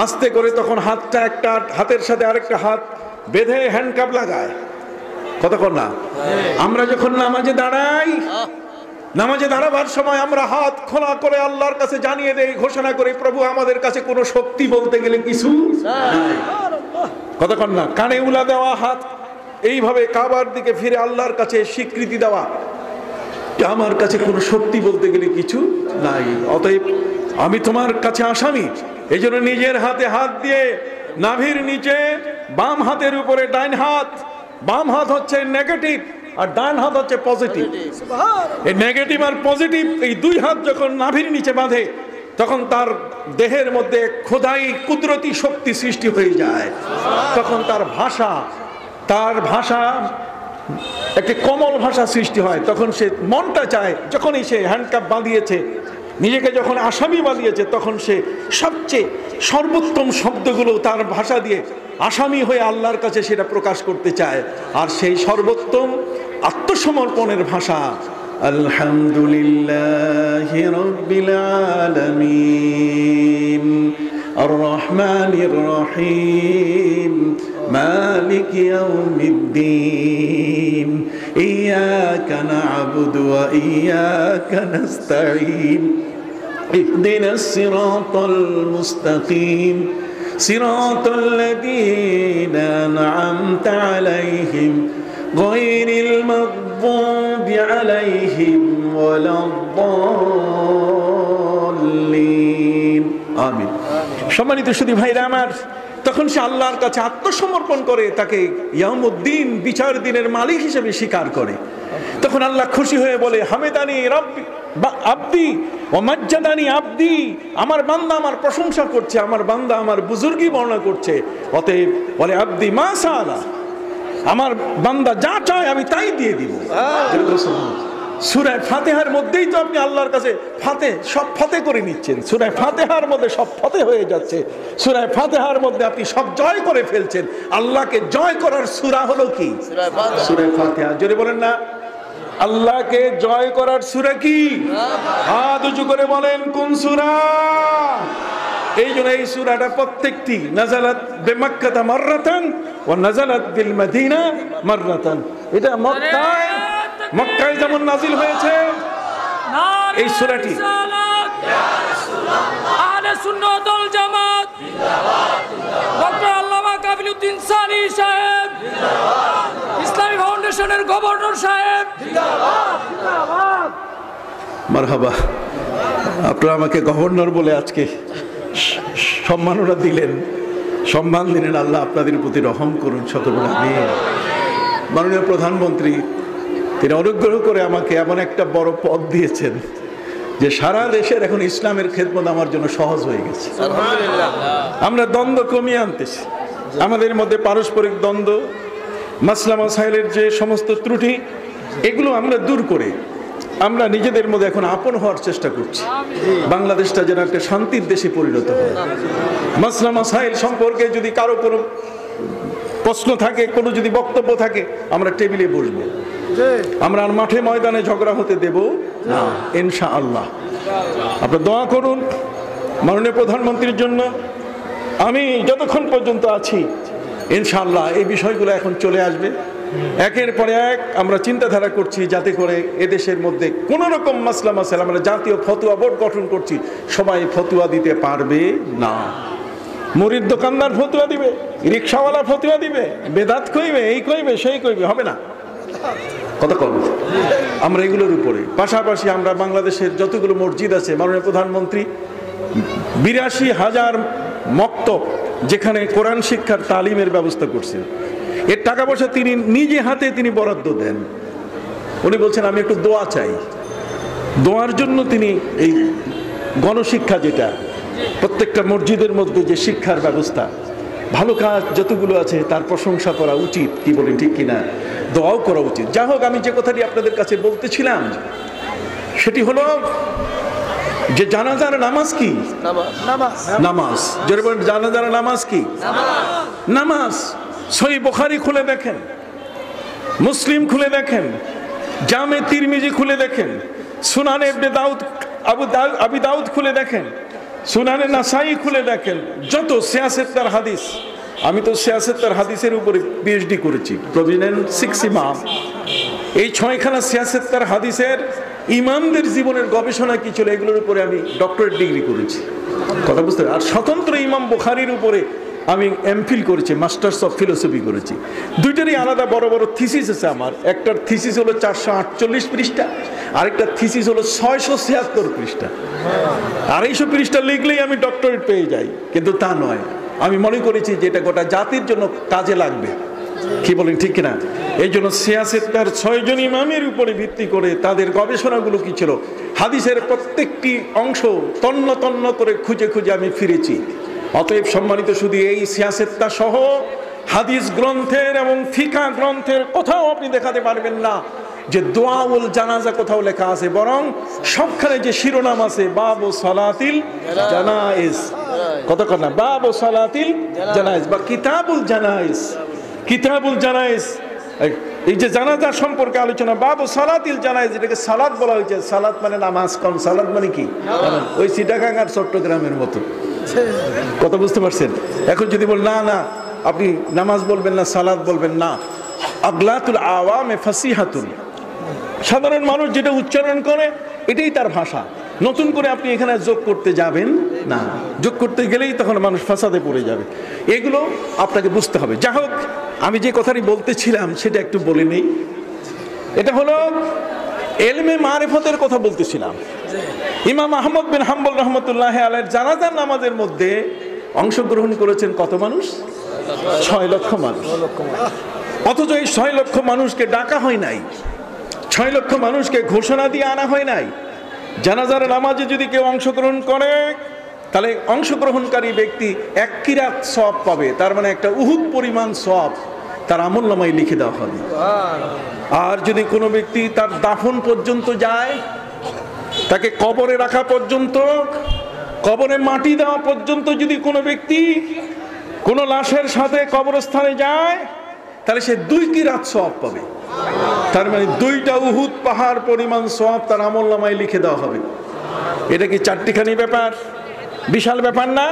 আস্তে করে তখন হাতটা একটা হাতের সাথে আরেকটা হাত বেঁধে হ্যান্ডকাপ লাগায়। কতক্ষণ না? আমরা যখন নামাজে দাঁড়াই, নামাজে দাঁড়াবার সময় আমরা হাত খোলা করে আল্লাহর কাছে জানিয়ে দেই, ঘোষণা করি, প্রভু আমাদের কাছে কোনো শক্তি বলতে গেলে কিছু নাই। কতক্ষণ না? কানে উলা দেওয়া, হাত এইভাবে কাবার দিকে ফিরে আল্লাহর কাছে স্বীকৃতি দেওয়া, আমার কাছে কোনো শক্তি বলতে গেলে কিছু নাই, অতএব আমি তোমার কাছে আসামি। এই জন্য নিজের হাতে হাত দিয়ে নাভির নিচে, বাম হাতের উপরে ডাইন হাত, বাম হাত হচ্ছে নেগেটিভ আর ডান হাত হচ্ছে পজিটিভ। এই নেগেটিভ আর পজিটিভ এই দুই হাত যখন নাভির নিচে বাঁধে, তখন তার দেহের মধ্যে খোদাই কুদরতি শক্তি সৃষ্টি হয়ে যায়, তখন তার ভাষা একটি কমল ভাষা সৃষ্টি হয়। তখন সে মনটা চায়, যখনই সে হ্যান্ডকাপ বাঁধিয়েছে, নিজেকে যখন আসামি বাঁধিয়েছে, তখন সে সবচেয়ে সর্বোত্তম শব্দগুলো তার ভাষা দিয়ে আসামি হয়ে আল্লাহর কাছে সেটা প্রকাশ করতে চায়। আর সেই সর্বোত্তম আত্মসমর্পণের ভাষা আলহামদুলিল্লাহি রাব্বিল আলামিন আর রহমানির রহিম মালিকি ইয়াউমিদ্দিন ইয়াকা না'বুদু ওয়া ইয়াকা নাস্তাঈন ইহদিনাস সিরাতাল মুস্তাকিম সিরাতাল লাযীনা আন'আমতা আলাইহিম গায়রিল মাগযুবি আলাইহিম ওয়ালাদ-দাল্লিন। আমিন। সম্মানিত সুধী ভাইরা আমার, তখন সে আল্লাহর কাছে আত্মসমর্পণ করে, তাকে ইয়াউমুদ্দিন, বিচার দিনের মালিক হিসেবে স্বীকার করে। তখন আল্লাহ খুশি হয়ে বলে, হামেদানি রাব্বি আব্দি ওয়া মাজ্জাদানি আব্দি, আমার বান্দা আমার প্রশংসা করছে, আমার বান্দা আমার বুজুর্গি বর্ণনা করছে। অতএব বলে, আব্দি মা সাআলা, আমার বান্দা যা চায় আমি তাই দিয়ে দিব। সূরা ফাতিহার মধ্যেই তো আপনি আল্লাহর কাছে সব ফতে করে নিচ্ছেন। সূরা ফাতিহার মধ্যে সব ফতে হয়ে যাচ্ছে। সূরা ফাতিহার মধ্যে আপনি সব জয় করে ফেলছেন। আল্লাহকে জয় করার সূরা হলো কি? সূরা ফাতিহা। জোরে বলেন না, আল্লাহকে জয় করার সূরা কি? হাত উঁচু করে বলেন, কোন সূরা? এই জন্য এই সূরাটা প্রত্যেকটি নাযালাত বিমাক্কাতা মাররাতান ওয়া নাযালাত বিল মদিনা মাররাতান। এটা মক্কায় যেমন নাজিল হয়েছে এই সূরাটি, আহলে সুন্নাত ওয়াল জামাত ডক্টর আল্লামা কাবিলউদ্দিন সানি সাহেব, ইসলামী ফাউন্ডেশনের গভর্নর সাহেব, মারহাবা। আপনারা আমাকে গভর্নর বলে আজকে সম্মাননা দিলেন, সম্মান দিলেন। আল্লাহ আপনাদের প্রতি রহম করুন, সকলে আমিন। মাননীয় প্রধানমন্ত্রী, তিনি অনুগ্রহ করে আমাকে এমন একটা বড় পদ দিয়েছেন যে সারা দেশের এখন ইসলামের খেদমত আমার জন্য সহজ হয়ে গেছে। আমরা দ্বন্দ্ব কমিয়ে আনতেছি, আমাদের মধ্যে পারস্পরিক দ্বন্দ্ব, মাসলা মাসাইলের যে সমস্ত ত্রুটি, এগুলো আমরা দূর করে আমরা নিজেদের মধ্যে এখন আপন হওয়ার চেষ্টা করছি। বাংলাদেশটা যেন একটা শান্তির দেশে পরিণত হয়। মাসলা মাসাইল সম্পর্কে যদি কারো কোনো প্রশ্ন থাকে, কোনো যদি বক্তব্য থাকে, আমরা টেবিলে বসবো। আমরা আর মাঠে ময়দানে ঝগড়া হতে দেব না, ইনশাআল্লাহ। আপনারা দোয়া করুন মাননীয় প্রধানমন্ত্রীর জন্য। আমি যতক্ষণ পর্যন্ত আছি ইনশাআল্লাহ এই বিষয়গুলো এখন চলে আসবে। একের পর এক আমরা চিন্তাধারা করছি যাতে করে এদেশের মধ্যে কোন রকম মাসলা মাসাইল, আমরা জাতীয় ফতোয়া বোর্ড গঠন করছি, সবাই ফতোয়া দিতে পারবে না। মুরিদ দোকানদার ফতোয়া দিবে, রিক্সাওয়ালা ফতোয়া দিবে, বেদাত কইবে, এই কইবে, সেই কইবে, হবে না। কথা কম আমরা এগুলোর উপরে। পাশাপাশি আমরা বাংলাদেশের যতগুলো মসজিদ আছে, মাননীয় প্রধানমন্ত্রী ৮২,০০০ মক্তব যেখানে কোরআন শিক্ষার তালিমের ব্যবস্থা করছেন, এর টাকা পয়সা তিনি নিজে হাতে তিনি বরাদ্দ দেন। উনি বলছেন আমি একটু দোয়া চাই। দোয়ার জন্য তিনি এই গণশিক্ষা, যেটা প্রত্যেকটা মসজিদের মধ্যে যে শিক্ষার ব্যবস্থা, ভালো কাজ যতগুলো আছে তার প্রশংসা করা উচিত, কি বলেন ঠিক কিনা? দোয়াও করা উচিত। যা হোক, আমি যে কথাটি আপনাদের কাছে বলতেছিলাম সেটি হলো যে জানাজার নামাজ কি? নামাজ। জোরে বলেন, জানাজার নামাজ কি? নামাজ। সহিহ বুখারী খুলে দেখেন, মুসলিম খুলে দেখেন, জামে তিরমিজি খুলে দেখেন, সুনানে ইবনে দাউদ, আবু দাউদ খুলে দেখেন, সুনানে নাসাই খুলে দেখেন, যত সিয়াসেতার হাদিস। আমি তো সিয়াসেতার হাদিসের উপরে পিএইচডি করেছি, প্রভিডেন্ট 6 ইমাম। এই 6খানা সিয়াসেতার হাদিসের ইমামদের জীবনের গবেষণা কি ছিল, এগুলোর উপরে আমি ডক্টরেট ডিগ্রি করেছি। কথা বুঝতে? আর স্বতন্ত্র ইমাম বুখারীর উপরে আমি এমফিল করেছি, মাস্টার্স অফ ফিলোসফি করেছি। দুইটারই আলাদা বড় বড় থিসিস আছে আমার। একটার থিসিস হলো 448 পৃষ্ঠা, আরেকটা থিসিস হলো 676 পৃষ্ঠা। 250 পৃষ্ঠা লিখলেই আমি ডক্টরেট পেয়ে যাই, কিন্তু তা নয়। আমি মনে করেছি যে এটা গোটা জাতির জন্য কাজে লাগবে। কি বলেন ঠিক কিনা? এই জন্য সিয়াসেতটার 6 জন ইমামের উপরে ভিত্তি করে তাদের গবেষণাগুলো কি ছিল, হাদিসের প্রত্যেকটি অংশ তন্ন তন্ন করে খুঁজে খুঁজে আমি ফিরেছি। অতএব সম্মানিত শুধু এই সিয়াসেতটা সহ হাদিস গ্রন্থের এবং ফিকা গ্রন্থের কোথাও আপনি দেখাতে পারবেন না যে দোয়াউল জানাজা কোথাও লেখা আছে, বরং সবখানে যে শিরোনাম আছে বাবু সালাতিল জানাইজ, কতক্ষণ না বাবু সালাতিল জানাইজ বা কিতাবুল জানাইজ। কিতাবুল জানাইজ এই যে জানাজা সম্পর্কে আলোচনা, বাবু সালাতিল জানাইজ, এটাকে সালাত বলা হয়েছে। সালাত মানে নামাজ, কোন সালাত মানে কি? ওই চিটাগাং আর চট্টগ্রামের মতো, কথা বুঝতে পারছেন? এখন যদি বল না না আপনি নামাজ বলবেন না, সালাত বলবেন না, আগলাতুল আওয়ামে ফাসিহাতুন, সাধারণ মানুষ যেটা উচ্চারণ করে এটাই তার ভাষা। নতুন করে আপনি এখানে যোগ করতে যাবেন না, যোগ করতে গেলেই তখন মানুষ ফাসাদে পড়ে যাবে। এগুলো আপনাকে বুঝতে হবে। যাই হোক, আমি যে কথাটি বলতেছিলাম সেটা একটু বলে নেই। এটা হলো এলমে মারিফতের কথা বলতেছিলাম। ইমাম আহমদ বিন হাম্বল রহমতুল্লাহ আলাইহির জানাজার নামাজের মধ্যে অংশগ্রহণ করেছেন কত মানুষ? 6 লক্ষ মানুষ। অথচ এই 6 লক্ষ মানুষকে ডাকা হয় নাই, 6 লক্ষ মানুষকে ঘোষণা দিয়ে আনা হয় নাই। জানাজার নামাজে যদি কেউ অংশগ্রহণ করে তাহলে অংশগ্রহণকারী ব্যক্তি 1 কিরাত সওয়াব পাবে, তার মানে একটা উহুদ পরিমাণ সওয়াব তার আমলনামায় লিখে দেওয়া হবে। আর যদি কোনো ব্যক্তি তার দাফন পর্যন্ত যায়, তাকে কবরে রাখা পর্যন্ত, কবরে মাটি দেওয়া পর্যন্ত যদি কোনো ব্যক্তি কোনো লাশের সাথে কবরস্থানে যায়, তাহলে সে 2 কিরাত সওয়াব পাবে। তার মানে 2টা উহুদ পাহাড় পরিমাণ সওয়াব তার আমলনামায় লিখে দেওয়া হবে। এটা কি চারটিখানি ব্যাপার? বিশাল ব্যাপার না?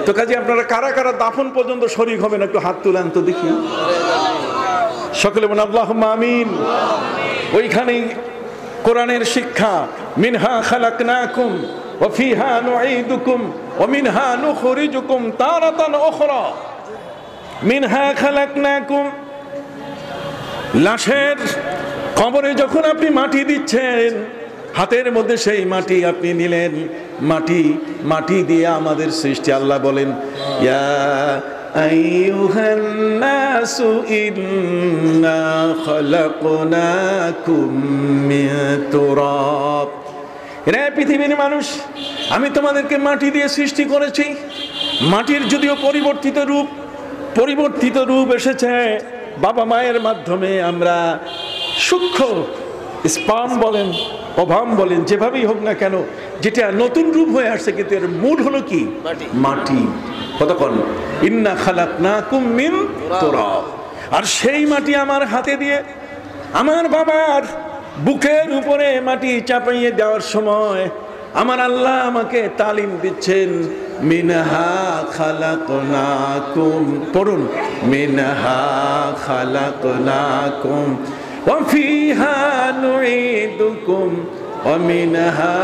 তো কাজে আপনারা কারা কারা দাফন পর্যন্ত শরীক হবেন একটু হাত তুলেন তো দেখি। সকলে বলেন আল্লাহুম্মা আমিন। ওইখানেই কোরআনের শিক্ষা, মিনহা খালাকনাকুম ওয়া ফিহা নুঈদুকুম ওয়া মিনহা নুখরিজুকুম তারাতান উখরা। মিনহা খালাকনাকুম, লাশের কবরে যখন আপনি মাটি দিচ্ছেন, হাতের মধ্যে সেই মাটি আপনি নিলেন, মাটি দিয়ে আমাদের সৃষ্টি। আল্লাহ বলেন ইয়া আইয়ুহান নাসু ইন্না খালাকনাকুম মিন তুরাব। রে পৃথিবীর মানুষ, আমি তোমাদেরকে মাটি দিয়ে সৃষ্টি করেছি। মাটির যদিও পরিবর্তিত রূপ এসেছে, বাবা মায়ের মাধ্যমে আমরা সূক্ষ্ম স্পার্ম বলেন, ওভাম বলেন, যেভাবেই হোক না কেন, যেটা নতুন রূপ হয়ে আসছে, কিন্তু এর মূল হলো কি? মাটি। কতক্ষণ? ইন্না খালাকনাকুম মিন তুরাব। আর সেই মাটি আমার হাতে দিয়ে আমার বাবার বুকের উপরে মাটি চাপাইয়ে দেওয়ার সময় আমার আল্লাহ আমাকে তালিম দিচ্ছেন, মিনহা খালাকনাকুম, পড়ুন, মিনহা খালাকনাকুম ওয়া ফিহা নুঈদুকুম ওয়া মিনহা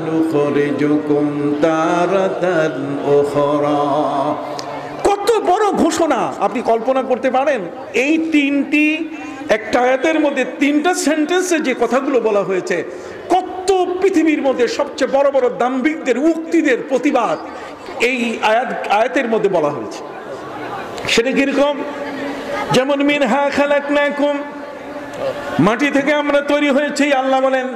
নুখরিজুকুম তারাতান উখরা। কত বড় ঘোষণা আপনি কল্পনা করতে পারেন? এই 3টি একটা আয়াতের মধ্যে 3টা সেন্টেন্সে যে কথাগুলো বলা হয়েছে, কত পৃথিবীর মধ্যে সবচেয়ে বড় বড় দাম্ভিকদের উক্তিদের প্রতিবাদ এই আয়াতের মধ্যে বলা হয়েছে। সেটা কিরকম? যেমন মিনহা খালাকনাকুম, মাটি থেকে আমরা তৈরি হয়েছি। আল্লাহ বলেন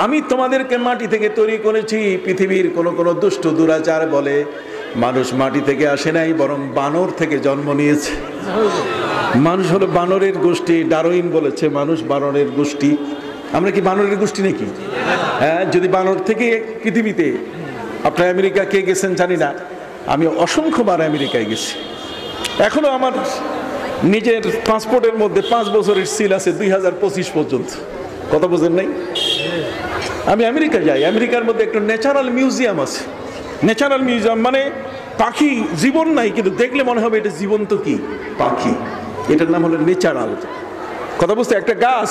আমি তোমাদেরকে মাটি থেকে তৈরি করেছি। পৃথিবীর কোন দুষ্ট দুরাচার বলে মানুষ মাটি থেকে আসে নাই, বরং বানর থেকে জন্ম নিয়েছে। মানুষ হলো বানরের গোষ্ঠী। ডারউইন বলেছে মানুষ বানরের গোষ্ঠী। আমরা কি বানরের গোষ্ঠী নাকি? হ্যাঁ, যদি বানর থেকে পৃথিবীতে, আপনার আমেরিকা কে গেছেন জানি না, আমি অসংখ্যবার আমেরিকায় গেছি। এখনো আমার নিজের পাসপোর্টের মধ্যে 5 বছরের সিল আছে 2025 পর্যন্ত। কথা বোঝেন নাই? আমি আমেরিকা যাই, আমেরিকার মধ্যে একটা ন্যাচারাল মিউজিয়াম আছে। ন্যাচারাল মিউজিয়াম মানে পাখি জীবন নাই, কিন্তু দেখলে মনে হবে এটা জীবন্ত কি পাখি। এটার নাম হলো ন্যাচারাল। কথা বুঝতে? একটা গাছ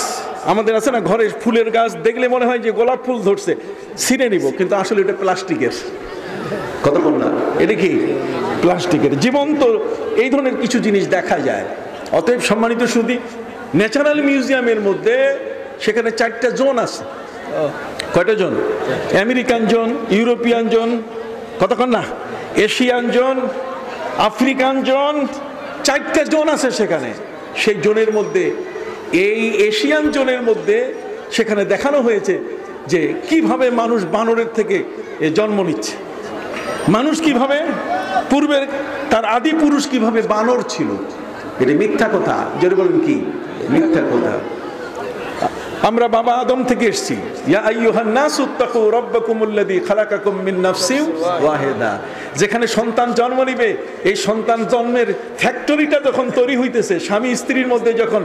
আমাদের আছে না ঘরে, ফুলের গাছ, দেখলে মনে হয় যে গোলাপ ফুল ধরছে, ছিঁড়ে নিব, কিন্তু আসলে এটা প্লাস্টিকের। কথা বল না, এটা কি প্লাস্টিকের। জীবন্ত এই ধরনের কিছু জিনিস দেখা যায়। অতএব সম্মানিত সুধী, ন্যাচারাল মিউজিয়ামের মধ্যে সেখানে 4টা জোন আছে। কয়টা zone? American zone, European zone, কতক্ষণ না, এশিয়ান জোন, আফ্রিকান জোন, 4টা জোন আছে সেখানে। সেই জোনের মধ্যে, এই এশিয়ান জোনের মধ্যে সেখানে দেখানো হয়েছে যে কিভাবে মানুষ বানরের থেকে জন্ম নিচ্ছে, মানুষ কিভাবে পূর্বের তার আদি পুরুষ কিভাবে বানর ছিল। এটা মিথ্যা কথা, যেটা বলেন কি মিথ্যা কথা। আমরা বাবা আদম থেকে এসেছি। ইয়া আইয়ুহান নাসু তাকু রাব্বাকুমুল্লাযী খালাকাকুম মিন নাফসিন ওয়াহিদা। যেখানে সন্তান জন্ম নিবে, এই সন্তান জন্মের ফ্যাক্টরিটা যখন তৈরি হইতেছে, স্বামী স্ত্রীর মধ্যে যখন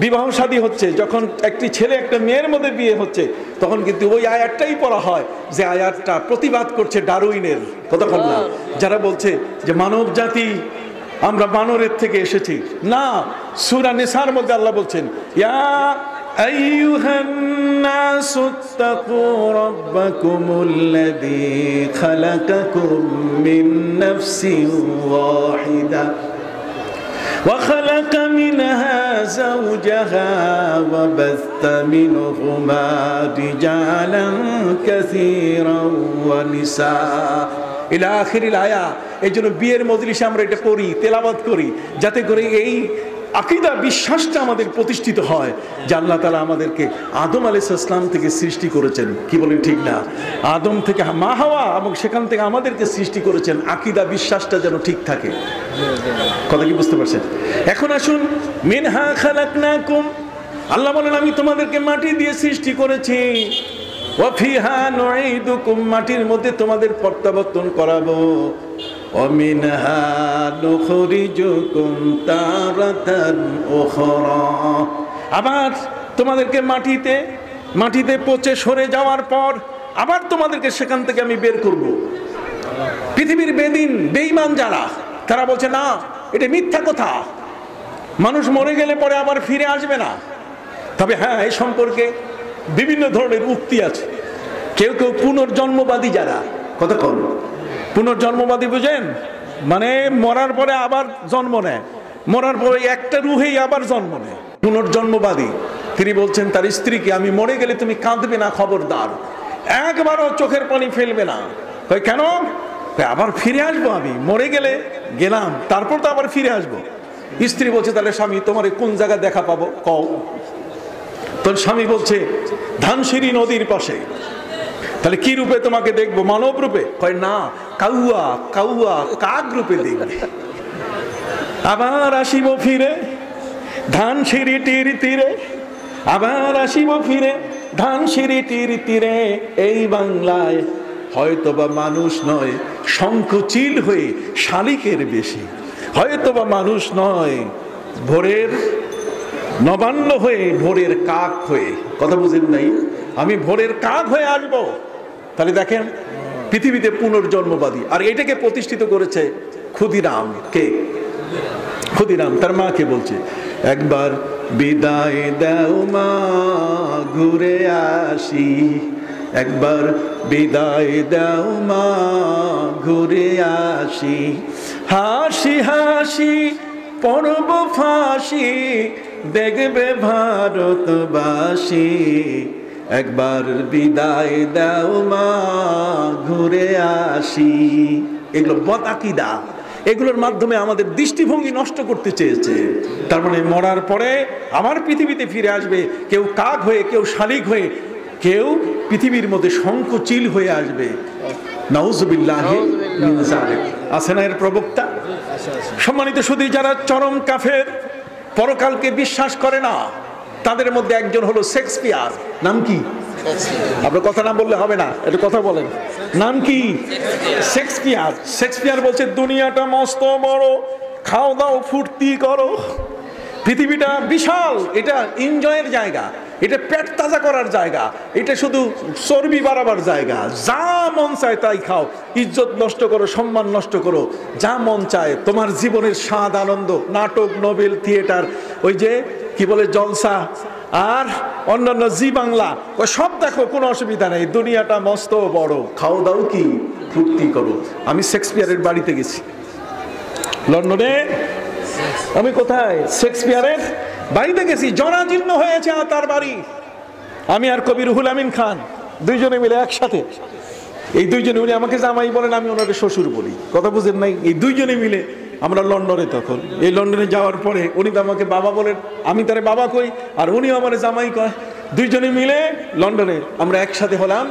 বিবাহ শাদী হচ্ছে, যখন একটি ছেলে একটা মেয়ের মধ্যে বিয়ে হচ্ছে, তখন কিন্তু ওই আয়াতটাই পড়া হয় যে আয়াতটা প্রতিবাদ করছে ডারউইনের কথা বললাম, যারা বলছে যে মানব জাতি আমরা বানরের থেকে এসেছি। না, সূরা নিসার মধ্যে আল্লাহ বলছেন ইয়া আইয়ুহান নাসু তাকু রাব্বাকুমুল্লাযী খালাকাকুম মিন নাফসিন ওয়াহিদা وخلق منها زوجها وبث منهما رجالا كثيرا ونساء إلى آخر الآية। এই জন্য বিয়ের মজলিসে আমরা এটা পড়ি, তেলাওয়াত করি, যাতে করে এই আকীদা বিশ্বাসটা আমাদের প্রতিষ্ঠিত হয় যে আল্লাহ তাআলা আমাদেরকে আদম আলাইহিস সালাম থেকে সৃষ্টি করেছেন। কি বলেন ঠিক না? আদম থেকে মা হাওয়া এবং সেখান থেকে আমাদেরকে সৃষ্টি করেছেন। আকীদা বিশ্বাসটা যেন ঠিক থাকে। কথা কি বুঝতে পারছেন? এখন আসুন, মিনহা খালাকনাকুম, আল্লাহ বলেন আমি তোমাদেরকে মাটি দিয়ে সৃষ্টি করেছি। ওয়া ফিহা নুঈদুকুম, মাটির মধ্যে তোমাদের প্রত্যাবর্তন করাবো। ومنها نخرجكم تارة أخرى, আবার তোমাদেরকে মাটিতে পচে সরে যাওয়ার পর আবার তোমাদেরকে সেখান থেকে আমি বের করব। পৃথিবীর বেঈমান যারা, তারা বলছে না, এটা মিথ্যা কথা, মানুষ মরে গেলে পরে আবার ফিরে আসবে না। তবে হ্যাঁ, এই সম্পর্কে বিভিন্ন ধরনের উক্তি আছে। কেউ কেউ পুনর্জন্মবাদী যারা, কথা কন, পুনর্জন্মবাদী বুঝেন? মানে মরার পরে আবার জন্ম নেয়, মরার পরে একটা রুহেই আবার জন্ম নেয়। পুনর্জন্মবাদী তিনি বলছেন তার স্ত্রীকে, আমি মরে গেলে তুমি কাঁদবে না, খবরদার, একবারও চোখের পানি ফেলবে না। কই কেন? আবার ফিরে আসবো, আমি মরে গেলে গেলাম, তারপর তো আবার ফিরে আসবো। স্ত্রী বলছে তাহলে স্বামী তোমার কোন জায়গায় দেখা পাবো কও। তোর স্বামী বলছে ধানসিঁড়ি নদীর পাশে। তাহলে কি রূপে তোমাকে দেখবো? মানব রূপে? কয় না, কাউয়া কাউয়া কাক রূপে দেখবে। আবার আসিব ফিরে ধানসিঁড়িটির তীরে, আবার আসিব ফিরে ধানসিঁড়িটির তীরে। এই বাংলায় হয়তোবা মানুষ নয় শঙ্খচিল হয়ে শালিকের বেশি, হয়তোবা মানুষ নয় ভোরের নবান্ন হয়ে ভোরের কাক হয়ে। কথা বুঝেন নাই? আমি ভোরের কাক হয়ে আসবো। তাহলে দেখেন, পৃথিবীতে পুনর্জন্মবাদী, আর এটাকে প্রতিষ্ঠিত করেছে ক্ষুদিরাম। কে? ক্ষুদিরাম তার মাকে বলছে, একবার বিদায় দাও মা ঘুরে আসি, একবার বিদায় দাও মা ঘুরে আসি, হাসি হাসি পড়ব ফাঁসি দেখবে ভারতবাসী, একবার বিদায় দাও মা ঘুরে আসি। এগুলো বদ আকীদা, এগুলোর মাধ্যমে আমাদের দৃষ্টিভঙ্গি নষ্ট করতে চেয়েছে। তার মানে মরার পরে আবার পৃথিবীতে ফিরে আসবে, কেউ কাক হয়ে, কেউ শালিক হয়ে, কেউ পৃথিবীর মধ্যে শঙ্খচিল হয়ে আসবে। নাউযুবিল্লাহি মিন যালিক। আছে না এর প্রবক্তা? সম্মানিত শুধু যারা চরম কাফের, পরকালকে বিশ্বাস করে না, তাদের মধ্যে একজন হলো শেক্সপিয়ার। নাম কি? আপনার কথা না বললে হবে না, এটা কথা বলেন। নাম কি? শেক্সপিয়ার। শেক্সপিয়ার বলছে দুনিয়াটা মস্ত বড়, খাও দাও ফুর্তি করো। পৃথিবীটা বিশাল, এটা এনজয়ের জায়গা, এটা পেট তাজা করার জায়গা, এটা শুধু চর্বি বাড়াবার জায়গা। যা মন চায় তাই খাও, ইজ্জত নষ্ট করো, সম্মান নষ্ট করো, যা মন চায়। তোমার জীবনের স্বাদ আনন্দ, নাটক, নোবেল, থিয়েটার, ওই যে কি বলে জলসা, আর অন্যান্য জি বাংলা, ওই সব দেখো, কোনো অসুবিধা নেই। দুনিয়াটা মস্ত বড়, খাও দাও কি ফুর্তি করো। আমি শেক্সপিয়ারের বাড়িতে গেছি লন্ডনে। আমি কোথায়? শেক্সপিয়ারের বাড়িতে গেছি। জরাজীর্ণ হয়েছে তার বাড়ি। আমি আর কবি রুহুল আমিন খান দুইজনে মিলে একসাথে। এই দুইজনে মিলে আমাকে জামাই বলেন, আমি ওনাকে শ্বশুর বলি। কথা বুঝেন নাই? এই দুইজনে মিলে আমরা লন্ডনে, তখন এই লন্ডনে যাওয়ার পরে উনি তো আমাকে বাবা বলেন, আমি তারে বাবা কই, আর উনিও আমার জামাই কয়। দুইজনে মিলে লন্ডনে আমরা একসাথে হলাম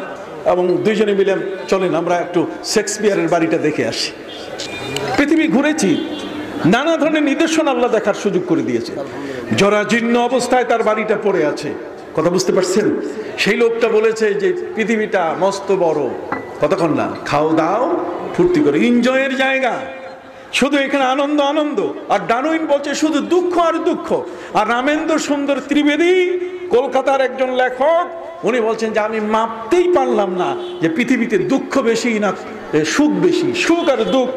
এবং দুইজনে মিলে চলেন আমরা একটু শেক্সপিয়ারের বাড়িটা দেখে আসি। পৃথিবী ঘুরেছি, নানা ধরনের নিদর্শন আল্লাহ দেখার সুযোগ করে দিয়েছে। জরাজীর্ণ অবস্থায় তার বাড়িটা পড়ে আছে, কথা বুঝতে পারছেন? সেই লোকটা বলেছে যে পৃথিবীটা মস্ত বড়, কতক্ষণ না, খাও দাও ফুর্তি করে, এনজয়ের জায়গা, শুধু এখানে আনন্দ আনন্দ। আর ডারউইন বলছে শুধু দুঃখ আর দুঃখ। আর রামেন্দ্র সুন্দর ত্রিবেদী, কলকাতার একজন লেখক, উনি বলছেন যে আমি মাপতেই পারলাম না যে পৃথিবীতে দুঃখ বেশি না সুখ বেশি, সুখ আর দুঃখ,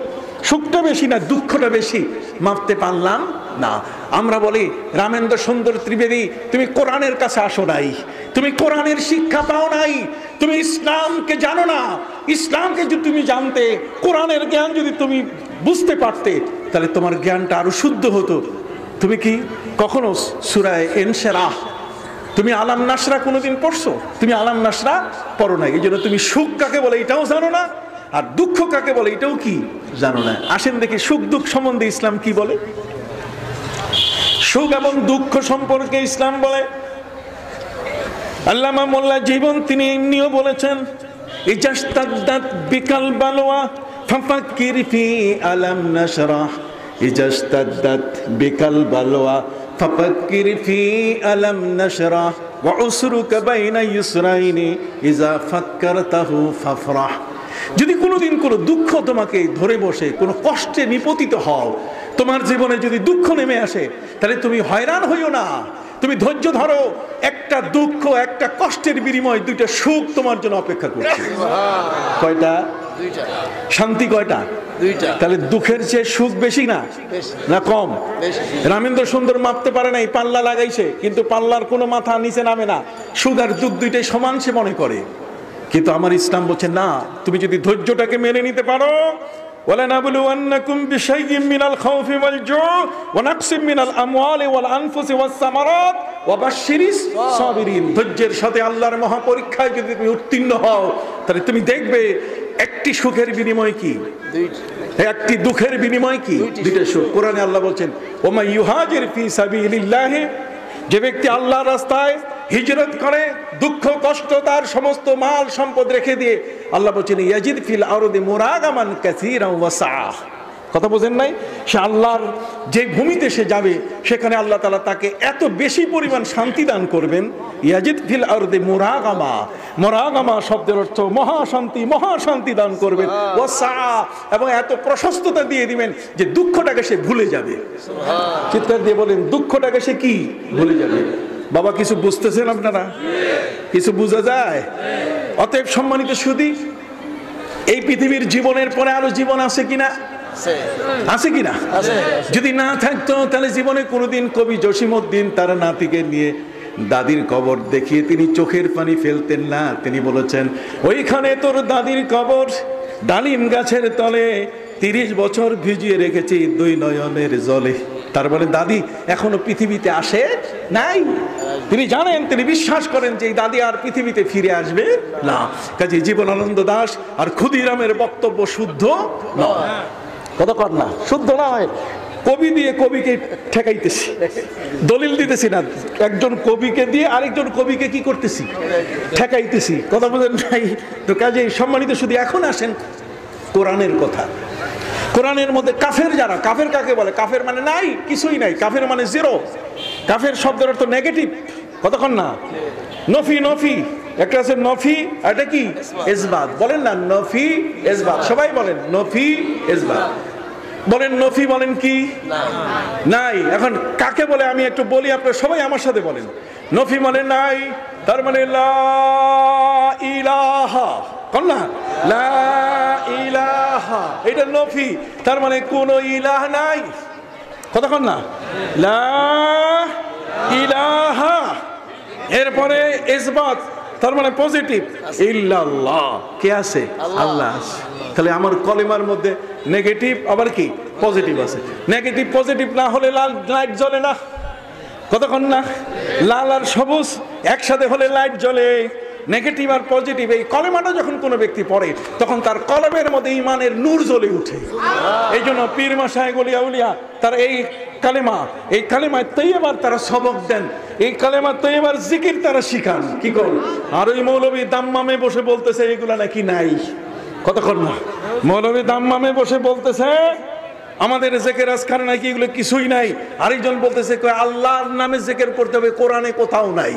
সুখটা বেশি না দুঃখটা বেশি, মাপতে পারলাম না। আমরা বলি রামেন্দ্র সুন্দর ত্রিবেদী, তুমি কোরআনের কাছে আসো নাই, তুমি কোরআনের শিক্ষা পাও নাই, তুমি ইসলামকে জানো না। ইসলামকে যদি তুমি জানতে, কোরআনের জ্ঞান যদি তুমি বুঝতে পারতে, তাহলে তোমার জ্ঞানটা আরো শুদ্ধ হতো। তুমি কি কখনো সূরা ইনশিরাহ, তুমি আলাম নাসরা কোনোদিন পড়ছো? তুমি আলাম নাসরা পড়ো না, এই জন্য তুমি সুখ কাকে বলে এটাও জানো না, আর দুঃখ কাকে বলে এটাও কি জানো না। আসেন দেখি সুখ দুঃখ সম্বন্ধে ইসলাম কি বলে। সুখ এবং দুঃখ সম্পর্কে ইসলাম বলে, আল্লামা মোল্লা জীবন তিনি এমনিও বলেছেন, ইজাস্তাদ্দাত বিকাল বালওয়া ফাফাক্কির ফি আলাম নাশরাহ, ইজাস্তাদ্দাত বিকাল বালওয়া ফাফাক্কির ফি আলাম নাশরাহ ওয়া উসরুকা বাইনা ইউসরাইনি ইজা ফাক্কারতাহু ফাফরাহ। যদি কোনোদিন কোনো দুঃখ তোমাকে ধরে বসে, কোনো কষ্টে নিপতিত হও, তোমার জীবনে যদি দুঃখ নেমে আসে, তাহলে তুমি হয়রান হইও না, তুমি ধৈর্য ধরো। একটা দুঃখ, একটা কষ্টের বিনিময়ে দুইটা সুখ তোমার জন্য অপেক্ষা করছে। কয়টা? দুইটা। শান্তি কয়টা? দুইটা। তাহলে দুঃখের চেয়ে সুখ বেশি না, না কম? রামেন্দ্র সুন্দর মাপতে পারে নাই, পাল্লা লাগাইছে, কিন্তু পাল্লার কোনো মাথা নিচে নামে না। সুখ আর দুঃখ দুইটাই সমান সে মনে করে। কিন্তু আমার ইসলাম বলছে না, তুমি যদি ধৈর্যটাকে মেনে নিতে পারো, ওয়ালানাবলুওয়ান্নাকুম বিশাইইম মিনাল খাউফি ওয়াল জু' ওয়া নাকসিম মিনাল আমওয়ালি ওয়াল আনফুসি ওয়াস সামারাত ওয়া বাশশিরিস সাবিরিন। ধৈর্যের সাথে আল্লাহর মহাপরীক্ষায় যদি তুমি উত্তীর্ণ হও, তাহলে তুমি দেখবে একটি সুখের বিনিময় কি দুইটা, একটি দুঃখের বিনিময় কি দুইটা সুখ। কোরআনে আল্লাহ বলছেন, ওমা ইউহাজির ফি সাবিলিল্লাহ, যে ব্যক্তি আল্লাহর রাস্তায় হিজরত করে, দুঃখ কষ্ট তার সমস্ত মাল সম্পদ রেখে দিয়ে, আল্লাহ বলছেন ইয়াজিদ ফিল আরদি মুরাগামান কাসীরান ওয়া সাআহ। কথা বোঝেন নাই? সে আল্লাহর যে ভূমিতে সে যাবে, সেখানে আল্লাহ তাআলা তাকে এত বেশি পরিমাণ শান্তি দান করবেন। ইয়াজিদ ফিল আরদি মুরাগামা, মুরাগামা শব্দের অর্থ মহাশান্তি, মহাশান্তি দান করবেন। ওয়া সাআহ, এবং এত প্রশস্ততা দিয়ে দিবেন যে দুঃখটাকে সে ভুলে যাবে। চিৎকার দিয়ে বলেন, দুঃখটাকে সে কি ভুলে যাবে। বাবা কিছু বুঝতেছেন আপনারা? কিছু বোঝা যায়? অতএব সম্মানিত সুধী, এই পৃথিবীর জীবনের পরে আরো জীবন আছে কিনা? আছে কিনা? যদি না থাকতো, তাহলে জীবনে কোনোদিন কবি জসিমউদ্দিন তার নাতিকে নিয়ে দাদির কবর দেখিয়ে তিনি চোখের পানি ফেলতেন না। তিনি বলেছেন, ওইখানে তোর দাদির কবর, ডালিম গাছের তলে 30 বছর ভিজিয়ে রেখেছি দুই নয়নের জলে। তার মানে দাদি এখনো পৃথিবীতে আসে নাই। তিনি জানেন, তিনি বিশ্বাস করেন যে এই দাদি আর পৃথিবীতে ফিরে আসবে না। কাজে জীবনানন্দ দাশ আর ক্ষুদিরামের বক্তব্য শুদ্ধ নয়। কথা কর না, শুদ্ধ নয়। কবি দিয়ে কবিকে ঠেকাইতেছি, দলিল দিতেছি না। একজন কবিকে দিয়ে আরেকজন কবিকে কি করতেছি? ঠেকাইতেছি। কথা বলেন নাই তো? কাজে সম্মানিত শুধু এখন আসেন কোরআনের কথা। কোরআনের মধ্যে কাফের যারা, কাফের কাকে বলে? কাফের মানে নাই, কিছুই নাই। কাফের মানে জিরো। কাফের শব্দের অর্থ নেগেটিভ। কতক্ষণ না? নফি, নফি একটা আছে নফি, এটা কি? ইসবাত। বলেন না নফি ইসবাত, সবাই বলেন নফি ইসবাত। বলেন নফি, বলেন কি? নাই। এখন কাকে বলে আমি একটু বলি, আপনারা সবাই আমার সাথে বলেন। নফি মানে নাই, তার মানে লা ইলাহা, কোন না? লা ইলাহা, এটা নফি, তার মানে কোনো ইলাহ নাই। কতক্ষণ না? লা ইলাহা। এরপরে ইসবাত, তার মানে পজিটিভ। ইল্লাল্লাহ, কে আছে? আল্লাহ আছে। তাহলে আমার কলেমার মধ্যে নেগেটিভ আবার কি পজিটিভ আছে। নেগেটিভ পজিটিভ না হলে লাল লাইট জ্বলে না। কতক্ষণ না? লাল আর সবুজ একসাথে হলে লাইট জ্বলে, নেগেটিভ আর পজিটিভ, এই কলেমাটা যখন কোনো ব্যক্তি পড়ে তখন তার কলমের মধ্যে ঈমানের নূর জ্বলে উঠে। এই জন্য পীর মাশায়েখ ওলিয়া উলিয়া তারা এই কালেমায় তৈয়বার তারা সবক দেন, এই কালেমা তৈয়বার জিকির তারা শিখান। কি করুন? আর ওই মৌলবী দাম্মামে বসে বলতেছে এগুলা নাকি নাই। কতক্ষণ না মৌলবী দাম্মামে বসে বলতেছে আমাদের জেকের আজকার নাকি এগুলো কিছুই নাই। আরেকজন বলতেছে আল্লাহর নামে জেকের করতে হবে, কোরআনে কোথাও নাই।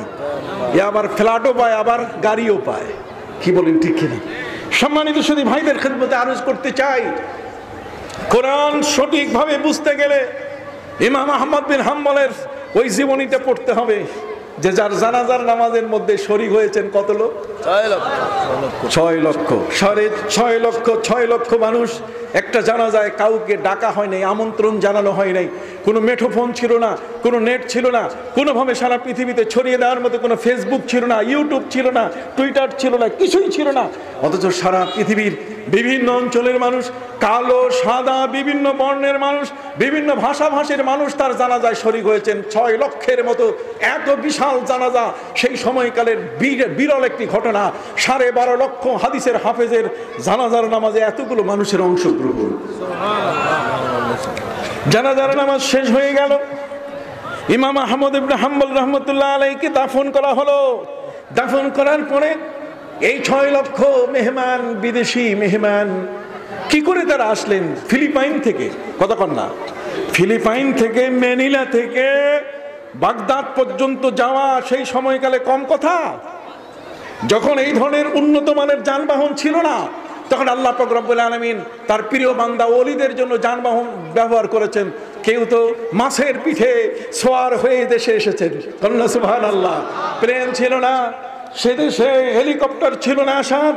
এ আবার ফ্ল্যাটও পায়, আবার গাড়িও পায়। কি বলেন ঠিক কিনা? সম্মানিত সুধী ভাইদের খেদমতে আরজ করতে চাই, কোরআন সঠিকভাবে বুঝতে গেলে ইমাম আহমদ বিন হাম্বলের ওই জীবনীটা পড়তে হবে, যে যার জানাজার নামাজের মধ্যে শরীক হয়েছেন কত লোক? 6 লক্ষ। 6 লক্ষ মানুষ একটা জানাজায় কাউকে ডাকা হয় নাই, আমন্ত্রণ জানানো হয় নাই। কোনো মেঠোফোন ছিল না, কোনো নেট ছিল না, কোনোভাবে সারা পৃথিবীতে ছড়িয়ে দেওয়ার মতো কোনো ফেসবুক ছিল না, ইউটিউব ছিল না, টুইটার ছিল না, কিছুই ছিল না। অথচ সারা পৃথিবীর বিভিন্ন অঞ্চলের মানুষ, কালো সাদা বিভিন্ন বর্ণের মানুষ, বিভিন্ন ভাষাভাষীর মানুষ তার জানাজায় শরীক হয়েছেন। 6 লক্ষের মতো এত বিশাল জানাজা, সেই সময়কালের বিরল একটি ঘটনা। 12.5 লক্ষ হাদিসের হাফেজের জানাজার নামাজে এতগুলো মানুষের অংশগ্রহণ। জানাজার নামাজ শেষ হয়ে গেল, ইমাম আহমদ ইবনে হাম্বল রাহমাতুল্লাহ আলাইহিকে দাফন করা হলো। দাফন করার পরে এই 6 লক্ষ মেহমান, বিদেশি মেহমান, কি করে তারা আসলেন? ফিলিপাইন থেকে। কতক্ষণ না ফিলিপাইন থেকে, ম্যানিলা থেকে বাগদাদ পর্যন্ত যাওয়া সেই সময়কালে কম কথা। যখন এই ধরনের উন্নত মানের যানবাহন ছিল না, তখন আল্লাহ পাক রব্বুল আলামিন তার প্রিয় বান্দা ওলিদের জন্য যানবাহন ব্যবহার করেছেন। কেউ তো মাছের পিঠে সোয়ার হয়ে দেশে এসেছেন, সুবহানাল্লাহ। প্লেন ছিল না সে দেশে, হেলিকপ্টার ছিল না আসার।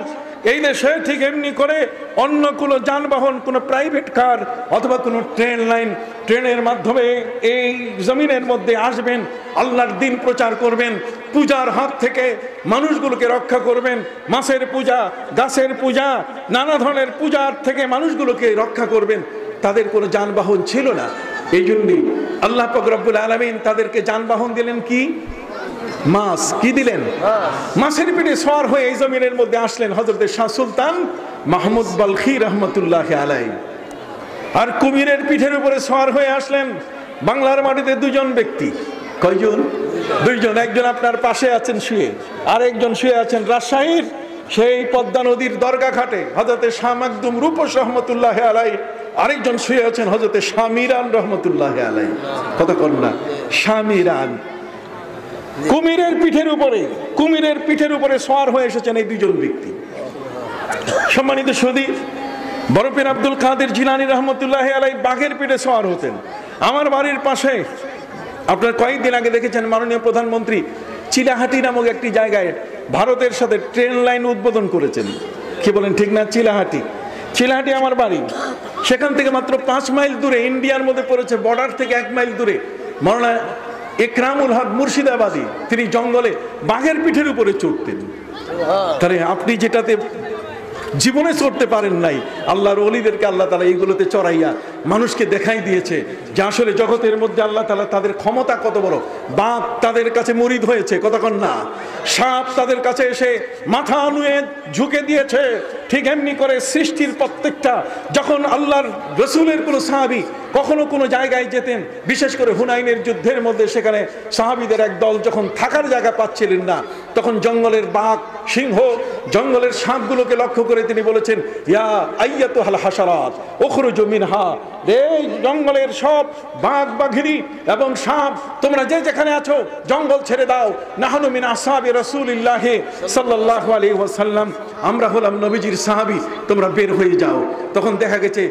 এই দেশে ঠিক এমনি করে অন্য কোনো যানবাহন, কোনো প্রাইভেট কার অথবা কোনো ট্রেন লাইন, ট্রেনের মাধ্যমে এই জমিনের মধ্যে আসবেন, আল্লাহর দিন প্রচার করবেন, পূজার হাত থেকে মানুষগুলোকে রক্ষা করবেন। মাছের পূজা, গাছের পূজা, নানা ধরনের পূজার থেকে মানুষগুলোকে রক্ষা করবেন। তাদের কোনো যানবাহন ছিল না। এই জন্যই আল্লাহ পাক রব্বুল আলামিন তাদেরকে যানবাহন দিলেন কি? মাছ। কি দিলেন? মাছের পিঠে সওয়ার হয়ে এই জমিনের মধ্যে আসলেন হযরত শাহ সুলতান মাহমুদ বালখি রহমতুল্লাহ আলাইহি। আর কুমিরের পিঠের উপরে সওয়ার হয়ে আসলেন বাংলার মাটিতে 2 জন ব্যক্তি। কয়জন? 2 জন। একজন আপনার পাশে আছেন শুয়ে, আর একজন শুয়ে আছেন রাজশাহীর সেই পদ্মা নদীর দরগা ঘাটে হযরত শাহ মাকদুম রূপস রহমতুল্লাহ আলাইহি। আরেকজন শুয়ে আছেন হযরত শাহ মিরান রহমতুল্লাহ আলাইহি। কথা কন না, শাহ মিরান। কুমিরের পিঠের উপরে সওয়ার হয়ে এসেছেন এই 2 জন ব্যক্তি। সম্মানিত সুধী, বড় পীর আব্দুল কাদের জিলানী রহমতুল্লাহ আলাইহি বাঘের পিঠে সওয়ার হতেন। আমার বাড়ির পাশে আপনার কয়েকদিন আগে দেখেছেন মাননীয় প্রধানমন্ত্রী চিলাহাটি নামক একটি জায়গায় ভারতের সাথে ট্রেন লাইন উদ্বোধন করেছেন। কি বলেন ঠিক না? চিলাহাটি আমার বাড়ি। সেখান থেকে মাত্র 5 মাইল দূরে, ইন্ডিয়ার মধ্যে পড়েছে, বর্ডার থেকে 1 মাইল দূরে মাওলানা ইকরামুল হক মুর্শিদাবাদী, তিনি জঙ্গলে বাঘের পিঠের উপরে চড়তেন। তাহলে আপনি যেটাতে জীবনে চড়তে পারেন নাই, আল্লাহর ওলিদেরকে আল্লাহ তাআলা এইগুলোতে চড়াইয়া মানুষকে দেখাই দিয়েছে যে আসলে জগতের মধ্যে আল্লাহ তাআলা তাদের ক্ষমতা কত বড়। বাঘ তাদের কাছে মুরিদ হয়েছে, কতক্ষণ না। সাপ তাদের কাছে এসে মাথা নুয়ে ঝুঁকে দিয়েছে। ঠিক এমনি করে সৃষ্টির প্রত্যেকটা, যখন আল্লাহর রসুলের কোনো সাহাবী কখনো কোনো জায়গায় যেতেন, বিশেষ করে হুনাইনের যুদ্ধের মধ্যে, সেখানে সাহাবীদের এক দল যখন থাকার জায়গা পাচ্ছিলেন না, তখন জঙ্গলের বাঘ, সিংহ, জঙ্গলের সাপগুলোকে লক্ষ্য করে তিনি বলেছেন, ইয়া আইয়াতুহাল হাশারাত উখরুজু মিনহা, রে জঙ্গলের সব বাঘ বাঘিনী এবং সাপ, তোমরা যে যেখানে আছো জঙ্গল ছেড়ে দাও। নাহনু মিন আসহাবি রাসূলিল্লাহ সাল্লাল্লাহু আলাইহি ওয়াসাল্লাম, আমরা হলাম নবীজির সাহাবী, তোমরা বের হয়ে যাও। তখন দেখা গেছে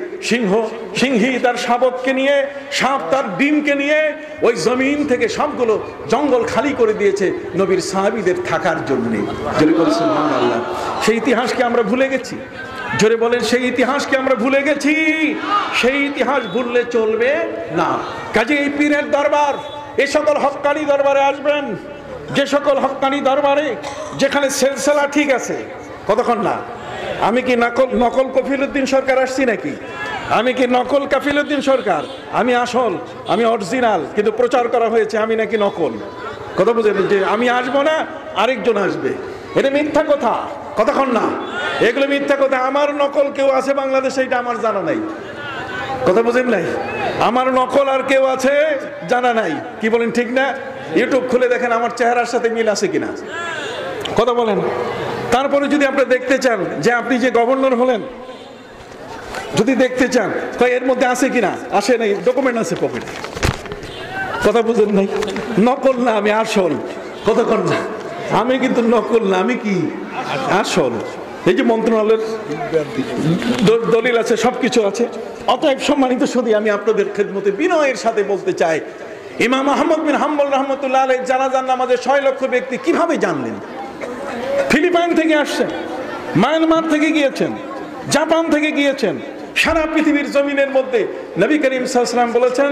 সিংহী তার শাবককে নিয়ে, সাপ তার ডিমকে নিয়ে ওই জমিন থেকে সবগুলো জঙ্গল খালি করে দিয়েছে নবীর সাহাবীদের থাকার জন্য। জোরে বলেন সুবহানাল্লাহ। সেই ইতিহাসকে আমরা ভুলে গেছি। জোরে বলেন, সেই ইতিহাসকে আমরা ভুলে গেছি। সেই ইতিহাস ভুললে চলবে না। কাজে এই পীরের দরবার, এই সকল হক্কানি দরবারে আসবেন, যে সকল হক্কানি দরবারে যেখানে সিলসিলা ঠিক আছে। কতক্ষণ না, আমি কি নকল কফিলউদ্দিন সরকার আসছি নাকি? আমি কি নকল কাফিলউদ্দিন সরকার? আমি আসল, আমি অরিজিনাল, কিন্তু প্রচার করা হয়েছে আমি নাকি নকল। কথা বুঝলেন? যে আমি আসবো না, আরেকজন আসবে। এটা মিথ্যা কথা, কতক্ষণ না, এগুলো মিথ্যা কথা। আমার নকল কেউ আছে বাংলাদেশে, এটা আমার জানা নাই, কথা বুঝেন নাই? আমার নকল আর কেউ আছে জানা নাই, কি বলেন ঠিক না? ইউটিউব খুলে দেখেন আমার চেহারার সাথে মিল আছে কিনা, কথা বলেন। তারপরে যদি আপনি দেখতে চান যে আপনি যে গভর্নর হলেন, যদি দেখতে চান তো এর মধ্যে আছে কিনা, আসে নাই, ডকুমেন্ট আছে পকেটে, কথা বুঝেন নাই? নকল না, আমি আসল, কতক্ষণ না, আমি কিন্তু নকল না, আমি কি আসল। এই যে মন্ত্রণালয়ের দলিল আছে, সবকিছু আছে। অতএব সম্মানিত সুধী, আমি আপনাদের খেদমতে বিনয়ের সাথে বলতে চাই, ইমাম আহমদ বিন হাম্বল রহমতুল্লাহ আলাইহি জানাজার নামাজে 6 লক্ষ ব্যক্তি কিভাবে জানলেন? ফিলিপাইন থেকে আসছেন, মায়ানমার থেকে গিয়েছেন, জাপান থেকে গিয়েছেন, সারা পৃথিবীর জমিনের মধ্যে নবী করিম সাল্লাল্লাহু আলাইহি ওয়াসাল্লাম বলেছেন,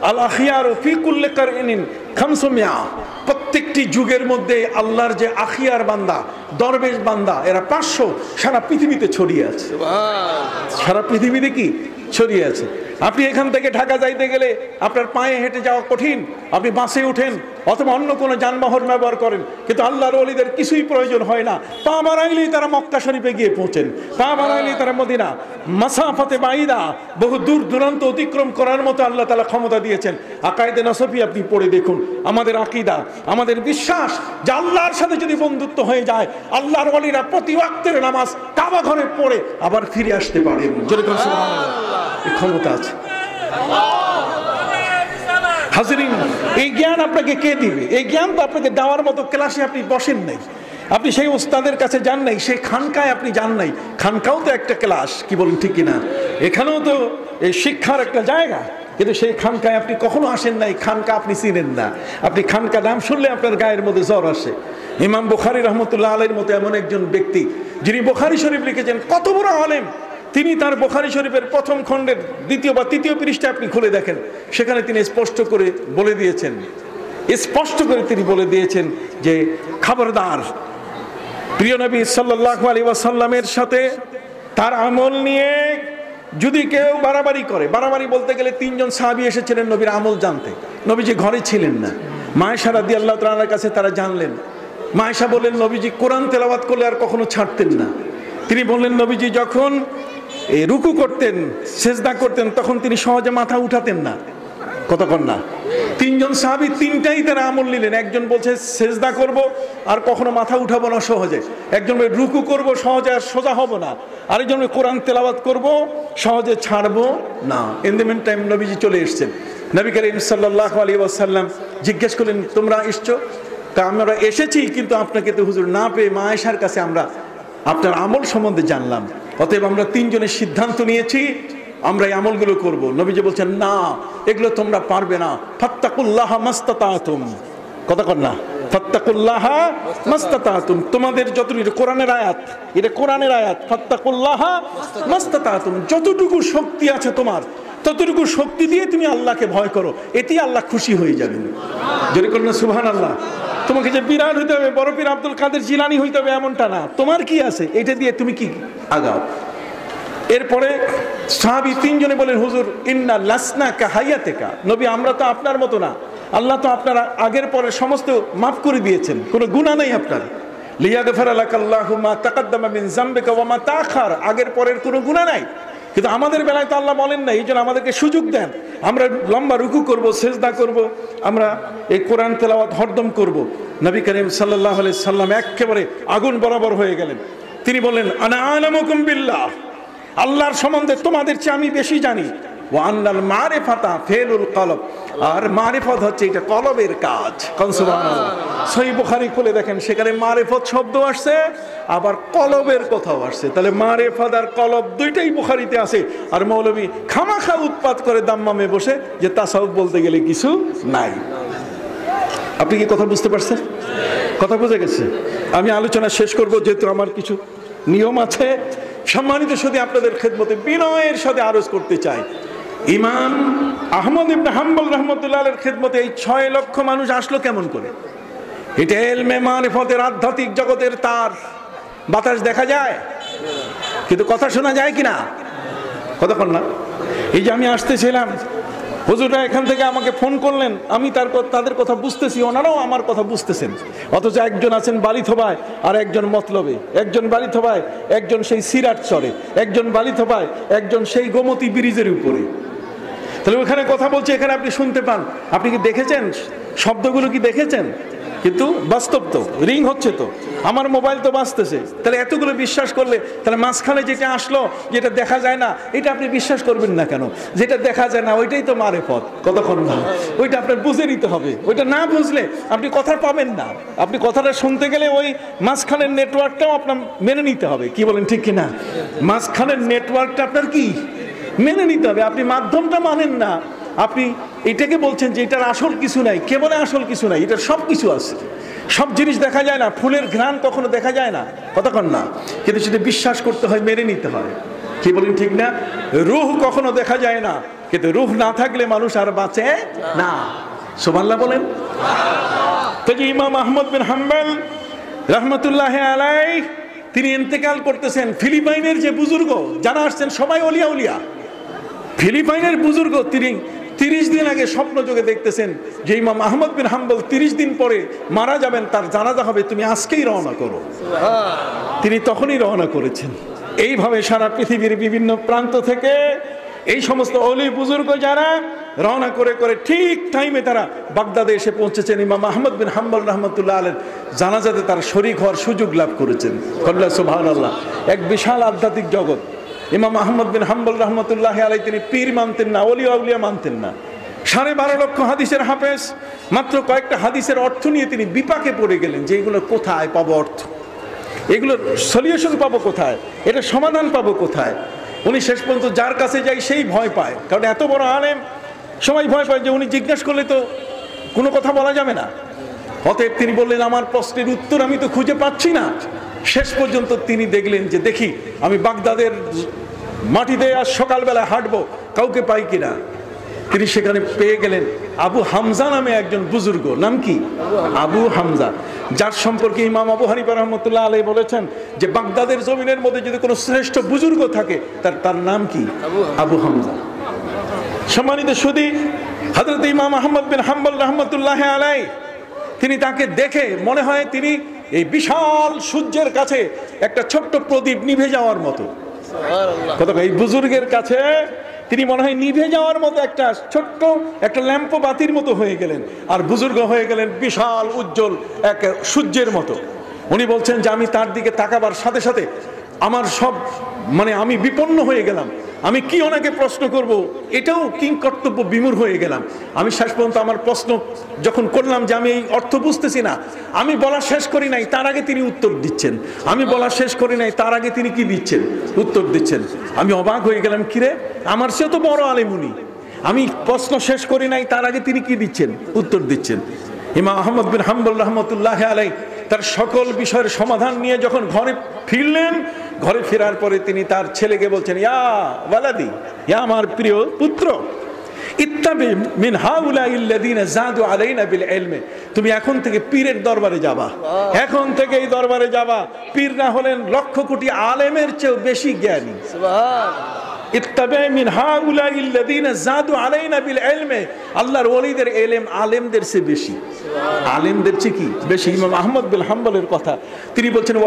আল আখিয়ারু ফি কুল্লি কারইনিন 500, প্রত্যেকটি যুগের মধ্যে আল্লাহর যে আখিয়ার বান্দা, দরবেশ বান্দা, এরা 500 সারা পৃথিবীতে ছড়িয়ে আছে। সারা পৃথিবীতে কি ছড়িয়ে আছে? আপনি এখান থেকে ঢাকা যাইতে গেলে আপনার পায়ে হেঁটে যাওয়া কঠিন, আপনি বাসে উঠেন অথবা অন্য কোনো যানবাহন ব্যবহার করেন, কিন্তু আল্লাহর ওলিদের কিছুই প্রয়োজন হয় না। পা বাড়াইলেই তারা মক্কা শরীফে গিয়ে পৌঁছেন, পা বাড়াইলেই তারা মদিনা, মাসাফাতে বাইদা, বহু দূর দূরান্ত অতিক্রম করার মতো আল্লাহ তাআলা ক্ষমতা দিয়েছেন। আকায়েদে নসফি আপনি পড়ে দেখুন, আমাদের আকীদা, আমাদের বিশ্বাস যে আল্লাহর সাথে যদি বন্ধুত্ব হয়ে যায়, আল্লাহর ওলিরা প্রতি ওয়াক্তের নামাজ কাবা ঘরে পড়ে আবার ফিরে আসতে পারে। জোরে করে সুবহানাল্লাহ, এই ক্ষমতা আছে। হাজিরিন, এই জ্ঞান আপনাকে কে দিবে? এই জ্ঞান তো আপনাকে দেওয়ার মতো ক্লাসে আপনি বসেন নাই, আপনি সেই ওস্তাদের কাছে যান নাই, সেই খানকায় আপনি যান নাই। খানকাও তো একটা ক্লাস, কি বলেন ঠিক কিনা? এখানেও তো এই শিক্ষার একটা জায়গা, কিন্তু সেই খানকায় আপনি কখনো আসেন নাই, খানকা আপনি চিনেন না। আপনি খানকা নাম শুনলে আপনার গায়ের মধ্যে জ্বর আসে। ইমাম বুখারী রহমতুল্লাহ আলাইহির মতো এমন একজন ব্যক্তি, যিনি বুখারী শরীফ লিখেছেন, কত বড় আলেম, তিনি তার বুখারী শরীফের প্রথম খণ্ডের 2য় বা 3য় পৃষ্ঠা আপনি খুলে দেখেন, সেখানে তিনি স্পষ্ট করে বলে দিয়েছেন, তিনি বলে দিয়েছেন যে খবরদার, প্রিয় নবী সাল্লাল্লাহু আলাইহি ওয়াসাল্লামের সাথে তার আমল নিয়ে যদি কেউ বাড়াবাড়ি করে, বাড়াবাড়ি বলতে গেলে 3 জন সাহাবী এসেছিলেন নবীর আমল জানতে, নবীজি ঘরে ছিলেন না, মায়েশা রাদিয়াল্লাহু তাআলার কাছে তারা জানলেন। মায়েশা বললেন, নবীজি কোরআন তেলাওয়াত করলে আর কখনো ছাড়তেন না। তিনি বললেন, নবীজি যখন রুকু করতেন, সেজদা করতেন, তখন তিনি সহজে মাথা উঠাতেন না, কতক্ষণ না। 3 জন সাহাবী 3টাই তারা আমল নিলেন। একজন বলছে সেজদা করব আর কখনো মাথা উঠাবো না সহজে, একজন বলে রুকু করব সহজে আর সোজা হব না, আরেকজন কোরআন তেলাওয়াত করব সহজে ছাড়বো না। ইন দ্য মিন টাইম নবীজি চলে এসেছেন। নবী করিম সাল্লাল্লাহু আলাইহি ওয়াসাল্লাম জিজ্ঞেস করলেন, তোমরা এসছো? তা আমরা এসেছি, কিন্তু আপনাকে তো হুজুর না পেয়ে মা আয়েশার কাছে আমরা আপনার আমল সম্বন্ধে জানলাম, অতএব আমরা 3 জনের সিদ্ধান্ত নিয়েছি আমরা এই আমলগুলো করব। নবীজি বলছেন, না, এগুলো তোমরা পারবে না। ফাত্তাকুল্লাহা মাস্তাতাতুম, কতক্ষণ না, ফাত্তাকুল্লাহা মাস্তাতাতুম, তোমাদের যতটুকু, কোরআনের আয়াত, এটা কোরআনের আয়াত, ফাত্তাকুল্লাহা মাস্তাতাতুম, যতটুকু শক্তি আছে তোমার, ততটুকু শক্তি দিয়ে তুমি আল্লাহকে ভয় করো, এতেই আল্লাহ খুশি হয়ে যাবেন। যদি করেন না সুবহানাল্লাহ। তোমাকে যে বিরাট হইতে হবে, বড় পীর আব্দুল কাদের জিলানী হইতে হবে এমনটা না, তোমার কি আছে এটা দিয়ে তুমি কি আগাও। এরপরে সাহাবী 3 জনে বলেন, হুজুর ইন্না লাসনা কা হায়াতিকা, নবী আমরা তো আপনার মতো না, আল্লাহ তো আপনার আগের পরে সমস্ত মাফ করে দিয়েছেন, কোনো গুনাহ নেই আপনার। লিয়াগফিরা লাকাল্লাহু মা তাকাদ্দামা মিন যামবিকা ওয়া মা তাআখার, আগের পরের কোনো গুনাহ নাই। কিন্তু আমাদের বেলায় তো আল্লাহ বলেন না, এই জন্য আমাদেরকে সুযোগ দেন, আমরা লম্বা রুকু করব, সেজদা করব, আমরা এই কোরআন তেলাওয়াত হরদম করব। নবী করিম সাল্লাল্লাহু আলাইহি সাল্লাম একেবারে আগুন বরাবর হয়ে গেলেন। তিনি বললেন, আনা আলামুকুম বিল্লাহ, আল্লাহর সম্বন্ধে তোমাদের চেয়ে আমি বেশি জানি। ওয়া আন্নাল মারিফাতা ফিলুল কলব, আর মারিফত হচ্ছে এটা কলবের কাজ। সুবহানাল্লাহ। সহিহ বুখারী খুলে দেখেন, সেখানে মারিফত শব্দ আসছে, আবার কলবের কথাও আসছে। তাহলে মারিফত আর কলব দুইটাই বুখারীতে আছে। আর মৌলভী খামাখা উৎপাত করে দাম্মামে বসে যে তাসাউফ বলতে গেলে কিছু নাই। আপনি কি কথা বুঝতে পারছেন? কথা বুঝে গেছে? আমি আলোচনা শেষ করব, যেহেতু আমার কিছু নিয়ম আছে। সম্মানিত শুধু আপনাদের খেদমতে বিনয়ের সাথে আরজ করতে চাই, ইমাম আহমদ ইবনে হাম্বল রাহমাতুল্লাহ আলাইহির খেদমতে এই 6 লক্ষ মানুষ আসলো কেমন করে? এটা ইলমে মারিফতের আধ্যাত্মিক জগতের তার। বাতাস দেখা যায় কিন্তু কথা শোনা যায় কিনা? কতক্ষণ না। এই যে আমি আসতেছিলাম, হুজুররা এখান থেকে আমাকে ফোন করলেন, আমি তাদের কথা বুঝতেছি, ওনারাও আমার কথা বুঝতেছেন। অথচ একজন আছেন বালিথোবায়, আর একজন মতলবে, একজন বালিথোবায়, একজন সেই সিরাট চরে, একজন বালিথোবায়, একজন সেই গোমতী ব্রিজের উপরে। তাহলে ওখানে কথা বলছে, এখানে আপনি শুনতে পান। আপনি কি দেখেছেন শব্দগুলো? কি দেখেছেন? কিন্তু বাস্তব তো, রিং হচ্ছে তো, আমার মোবাইল তো বাজতেছে। তাহলে এতগুলো বিশ্বাস করলে, তাহলে মাঝখানে যেটা আসলো, যেটা দেখা যায় না, এটা আপনি বিশ্বাস করবেন না কেন? যেটা দেখা যায় না ওইটাই তো মারেফত, কতক্ষণ না, ওইটা আপনার বুঝে নিতে হবে। ওইটা না বুঝলে আপনি কথা পাবেন না। আপনি কথাটা শুনতে গেলে ওই মাঝখানের নেটওয়ার্কটাও আপনার মেনে নিতে হবে। কি বলেন, ঠিক কিনা? মাঝখানের নেটওয়ার্কটা আপনার কি মেনে নিতে হবে। আপনি মাধ্যমটা মানেন না, আপনি এটাকে বলছেন যে এটার আসল কিছু নাই। কে বলে আসল কিছু নাই? এটার সব কিছু আছে, সব জিনিস দেখা যায় না। ফুলের ঘ্রাণ কখনো দেখা যায় না, কতক্ষণ না, কিন্তু সেটা বিশ্বাস করতে হয়, মেনে নিতে হয়। কি বলেন, ঠিক না? রূহ কখনো দেখা যায় না, কিন্তু রূহ না থাকলে মানুষ আর বাঁচে না। সুবহানাল্লাহ বলেন। তো যে ইমাম আহমদ বিন হাম্বল রহমতুল্লাহ আলাইহি তিনি ইন্তেকাল করতেছেন। ফিলিপাইনের যে বুজুর্গ যারা আসছেন সবাই ওলিয়া উলিয়া। ফিলিপাইনের বুজুর্গ তিনি 30 দিন আগে স্বপ্ন যোগে দেখতেছেন যে ইমাম আহমদ বিন হাম্বল 30 দিন পরে মারা যাবেন, তার জানাজা হবে, তুমি আজকেই রওনা করো। তিনি তখনই রওনা করেছেন। এইভাবে সারা পৃথিবীর বিভিন্ন প্রান্ত থেকে এই সমস্ত ওলি বুজুর্গ যারা রওনা করে করে ঠিক টাইমে তারা বাগদাদে এসে পৌঁছেছেন। ইমাম আহমদ বিন হাম্বল রহমতুল্লাহ আলাইহি জানাজাতে তারা শরীক হওয়ার সুযোগ লাভ করেছেন। সুবহানাল্লাহ, এক বিশাল আধ্যাত্মিক জগৎ। ইমাম আহমদ বিন হাম্বল রহমতুল্লাহ আলাইহি তিনি পীর মানতেন না, ওলিয়া উলিয়া মানতেন না। 12.5 লক্ষ হাদিসের হাফেজ, মাত্র কয়েকটা হাদিসের অর্থ নিয়ে তিনি বিপাকে পড়ে গেলেন যে এগুলো কোথায় পাবো অর্থ, এগুলোর সলিউশন পাবো কোথায়, এটা সমাধান পাবো কোথায়। উনি শেষ পর্যন্ত যার কাছে যাই সেই ভয় পায়, কারণ এত বড় আলেম, সবাই ভয় পায় যে উনি জিজ্ঞাসা করলে তো কোনো কথা বলা যাবে না। অতএব তিনি বললেন, আমার প্রশ্নের উত্তর আমি তো খুঁজে পাচ্ছি না। শেষ পর্যন্ত তিনি দেখলেন যে দেখি আমি বাগদাদের মাটিতে আজ সকালবেলা হাঁটবো, কাউকে পাই কিনা। তিনি সেখানে পেয়ে গেলেন আবু হামজা নামে একজন বুজুর্গ। নাম কি? আবু হামজা, যার সম্পর্কে ইমাম আবু হানিফা রহমতুল্লাহ আলাইহি বলেছেন যে বাগদাদের জমিনের মধ্যে যদি কোনো শ্রেষ্ঠ বুজুর্গ থাকে তার নাম কি? আবু হামজা। সম্মানিত সুধী, হযরত ইমাম আহমদ বিন হাম্বল রহমতুল্লাহ আলাইহি তিনি তাকে দেখে মনে হয় তিনি এই বিশাল সূর্যের কাছে একটা ছোট্ট প্রদীপ নিভে যাওয়ার মতো। এই বুজুর্গের কাছে তিনি মনে হয় নিভে যাওয়ার মতো একটা ছোট্ট একটা ল্যাম্প বাতির মতো হয়ে গেলেন, আর বুজুর্গ হয়ে গেলেন বিশাল উজ্জ্বল এক সূর্যের মতো। উনি বলছেন যে আমি তার দিকে তাকাবার সাথে সাথে আমার সব আমি বিপন্ন হয়ে গেলাম। আমি কি ওনাকে প্রশ্ন করব এটাও কিং কর্তব্য বিমূঢ় হয়ে গেলাম। আমি শেষ পর্যন্ত আমার প্রশ্ন যখন করলাম যে আমি এই অর্থ বুঝতেছি না, আমি বলা শেষ করি নাই তার আগে তিনি উত্তর দিচ্ছেন। আমি বলা শেষ করি নাই তার আগে তিনি কি দিচ্ছেন? উত্তর দিচ্ছেন। আমি অবাক হয়ে গেলাম, কিরে আমার চেয়ে তো বড় আলেম উনি। আমি প্রশ্ন শেষ করি নাই তার আগে তিনি কি দিচ্ছেন? উত্তর দিচ্ছেন। ইমাম আহমদ বিন হাম্বল রহমতুল্লাহ আলাইহি তার সকল বিষয়ের সমাধান নিয়ে যখন ঘরে ফিরলেন, ঘরে ফেরার পরে তিনি তার ছেলেকে বলছেন, ইয়া ওয়ালাদি, ইয়া আমার প্রিয় পুত্র, ইত্তাবি মিন হাউলাইল্লাযিনা যাদু আলাইনা বিল ইলমি, তুমি এখন থেকে পীরের দরবারে যাবা, এখন থেকে এই দরবারে যাবা। পীর না হলেন লক্ষ কোটি আলেমের চেয়েও বেশি জ্ঞানী। সুবহানাল্লাহ। ইত্তাবি মিন হাউলাইল্লাযিনা যাদু আলাইনা বিল ইলমি, আল্লাহর ওলিদের ইলম আলেমদের চেয়ে বেশি, আলেমদের চেয়ে কি বেশি। ইমাম আহমদ বিন হাম্বলের কথা তিনি বলছেন,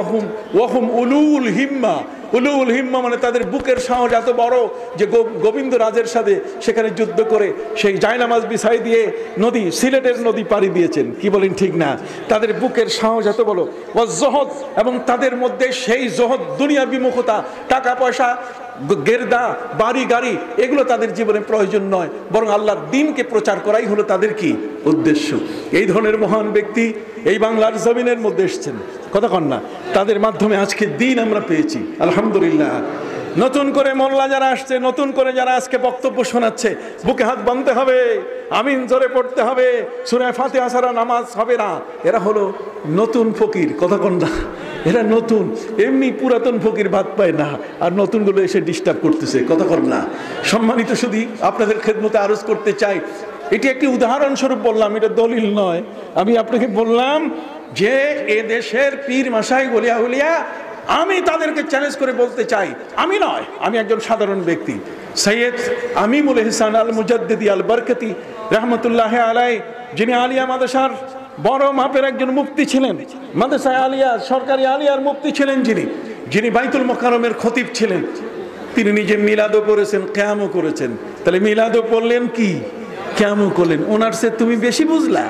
ওয়াহুম উলুল হিম্মা। উলুল হিম্মা মানে তাদের বুকের সাহস এত বড় যে গোবিন্দ রাজের সাথে সেখানে যুদ্ধ করে সেই জায়নামাজ বিছাই দিয়ে নদী, সিলেটের নদী পাড়ি দিয়েছেন। কি বলেন, ঠিক না? তাদের বুকের সাহস এত বড়। ওয়াজহদ, এবং তাদের মধ্যে সেই জহদ, দুনিয়া বিমুখতা, টাকা পয়সা, গেরদা, বাড়ি গাড়ি, এগুলো তাদের জীবনে প্রয়োজন নয়, বরং আল্লাহর দ্বীনকে প্রচার করাই হলো তাদের কি উদ্দেশ্য। এই ধরনের মহান ব্যক্তি এই বাংলার জমিনের মধ্যে এসেছেন, কথা কন না। তাদের মাধ্যমে আজকে দিন আমরা পেয়েছি, আলহামদুলিল্লাহ। নতুন করে মোল্লা যারা আসছে, নতুন করে যারা আজকে বক্তব্য শোনাচ্ছে, বুকে হাত বাঁধতে হবে, আমিন জোরে পড়তে হবে, সূরা ফাতিহা ছাড়া নামাজ হবে না। এরা হলো নতুন ফকির, কথা কন না। এরা নতুন, এমনি পুরাতন ফকির ভাত পায় না, আর নতুনগুলো এসে ডিস্টার্ব করতেছে, কথা কন না। সম্মানিত শুধু আপনাদের খেদমতে আরজ করতে চাই, এটি একটি উদাহরণস্বরূপ বললাম, এটা দলিল নয়। আমি আপনাকে বললাম যে এ দেশের পীর মাশায়েখ ওলিয়া উলিয়া আমি তাদেরকে চ্যালেঞ্জ করে বলতে চাই, আমি নয়, আমি একজন সাধারণ ব্যক্তি, সৈয়দ আমিমুল ইহসান আল মুজাদ্দিদি আল বরকতি রহমতুল্লাহ আলাই, যিনি আলিয়া মাদ্রাসার বড় মাপের একজন মুফতি ছিলেন, মাদ্রাসায় আলিয়া সরকারি আলিয়ার মুফতি ছিলেন, যিনি বাইতুল মোকাররমের খতিব ছিলেন, তিনি নিজে মিলাদও করেছেন, কিয়ামও করেছেন। তাহলে মিলাদও পড়লেন কি কিয়ামও করলেন। ওনার সে তুমি বেশি বুঝলা,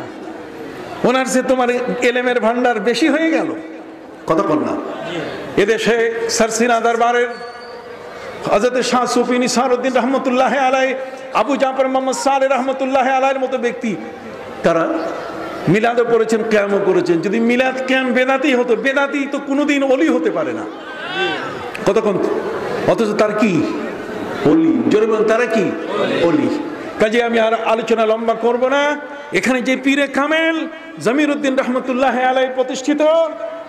ওনার সে তোমার এলেমের ভান্ডার বেশি হয়ে গেল। কতক্ষণ না এদেশে সারসিনা দরবারের হযরত শাহ সুফি নিসারউদ্দিন রহমতুল্লাহ আলাই, আবু জাফর মোহাম্মদ সালেহ রহমতুল্লাহ আলাইয়ের মতো ব্যক্তি, তারা মিলাদও পড়েছেন, কিয়ামও করেছেন। যদি মিলাদ কিয়াম বেদাতি হতো, বেদাতি তো কোনোদিন ওলি হতে পারে না। কতক্ষণ, অথচ তার কি ওলি, জোরে বলেন, তারা কি ওলি। কাজে আমি আর আলোচনা লম্বা করব না। এখানে যে পীরে কামেল জমিরউদ্দিন রহমতুল্লাহ আলাই প্রতিষ্ঠিত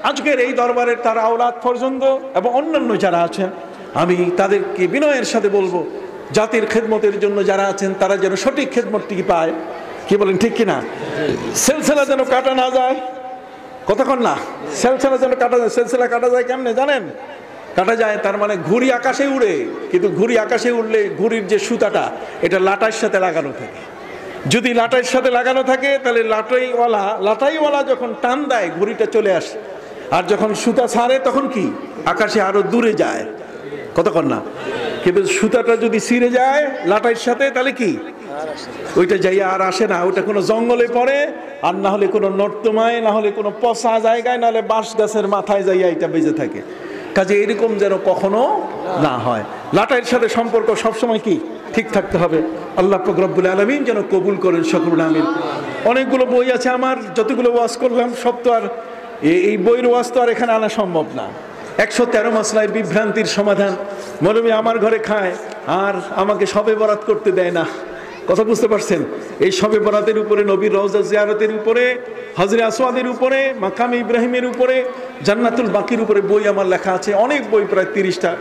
আজকের এই দরবারের তার আওলাদ পর্যন্ত এবং অন্যান্য যারা আছেন, আমি তাদেরকে বিনয়ের সাথে বলবো, জাতির খেদমতের জন্য যারা আছেন তারা যেন সঠিক খেদমতটি পায়। কি বলেন, ঠিক কিনা? সিলসিলা যেন কাটা না যায়। কতক্ষণ না সিলসিলা যেন কাটা যায়। সিলসিলা কাটা যায় কেমনে জানেন? কাটা যায়, তার মানে ঘুড়ি আকাশে উড়ে, কিন্তু ঘুড়ি আকাশে উড়লে ঘুড়ির যে সুতাটা এটা লাটাইয়ের সাথে লাগানো থাকে। যদি লাটাইয়ের সাথে লাগানো থাকে তাহলে লাটাইওয়ালা যখন টান দেয় ঘুড়িটা চলে আসে, আর যখন সুতা ছাড়ে তখন কি আকাশে আরো দূরে যায়। কতক্ষণ না? কিন্তু সুতাটা যদি ছিঁড়ে যায় লাটাইয়ের সাথে, তাহলে কি ওইটা যাইয়া আর আসে না। ওইটা কোনো জঙ্গলে পড়ে, আর না হলে কোনো নর্দমায়, না হলে কোনো পচা জায়গায়, না হলে বাঁশ গাছের মাথায় যাইয়া এটা বেজে থাকে। কাজে এরকম যেন কখনো না হয়। লাটাইয়ের সাথে সম্পর্ক সবসময় কি ঠিক থাকতে হবে। আল্লাহ পাক রব্বুল আলামিন যেন কবুল করেন সকল আমিন। অনেকগুলো বই আছে আমার, যতগুলো ওয়াজ করলাম সব তো আর এই বইয়ের ওয়াজ তো আর এখানে আনা সম্ভব না। 113 মাসলায় বিভ্রান্তির সমাধান মৌলবী আমার ঘরে খায়, আর আমাকে শবে বরাত করতে দেয় না। কথা বুঝতে পারছেন? এই শবে বরাতের উপরে, নবীর রওজা জিয়ারতের উপরে, হজরে আসওয়াদের উপরে, মাকামে ইব্রাহিমের উপরে, জান্নাতুল বাকির উপরে বই আমার লেখা আছে, অনেক বই, প্রায় 30টা।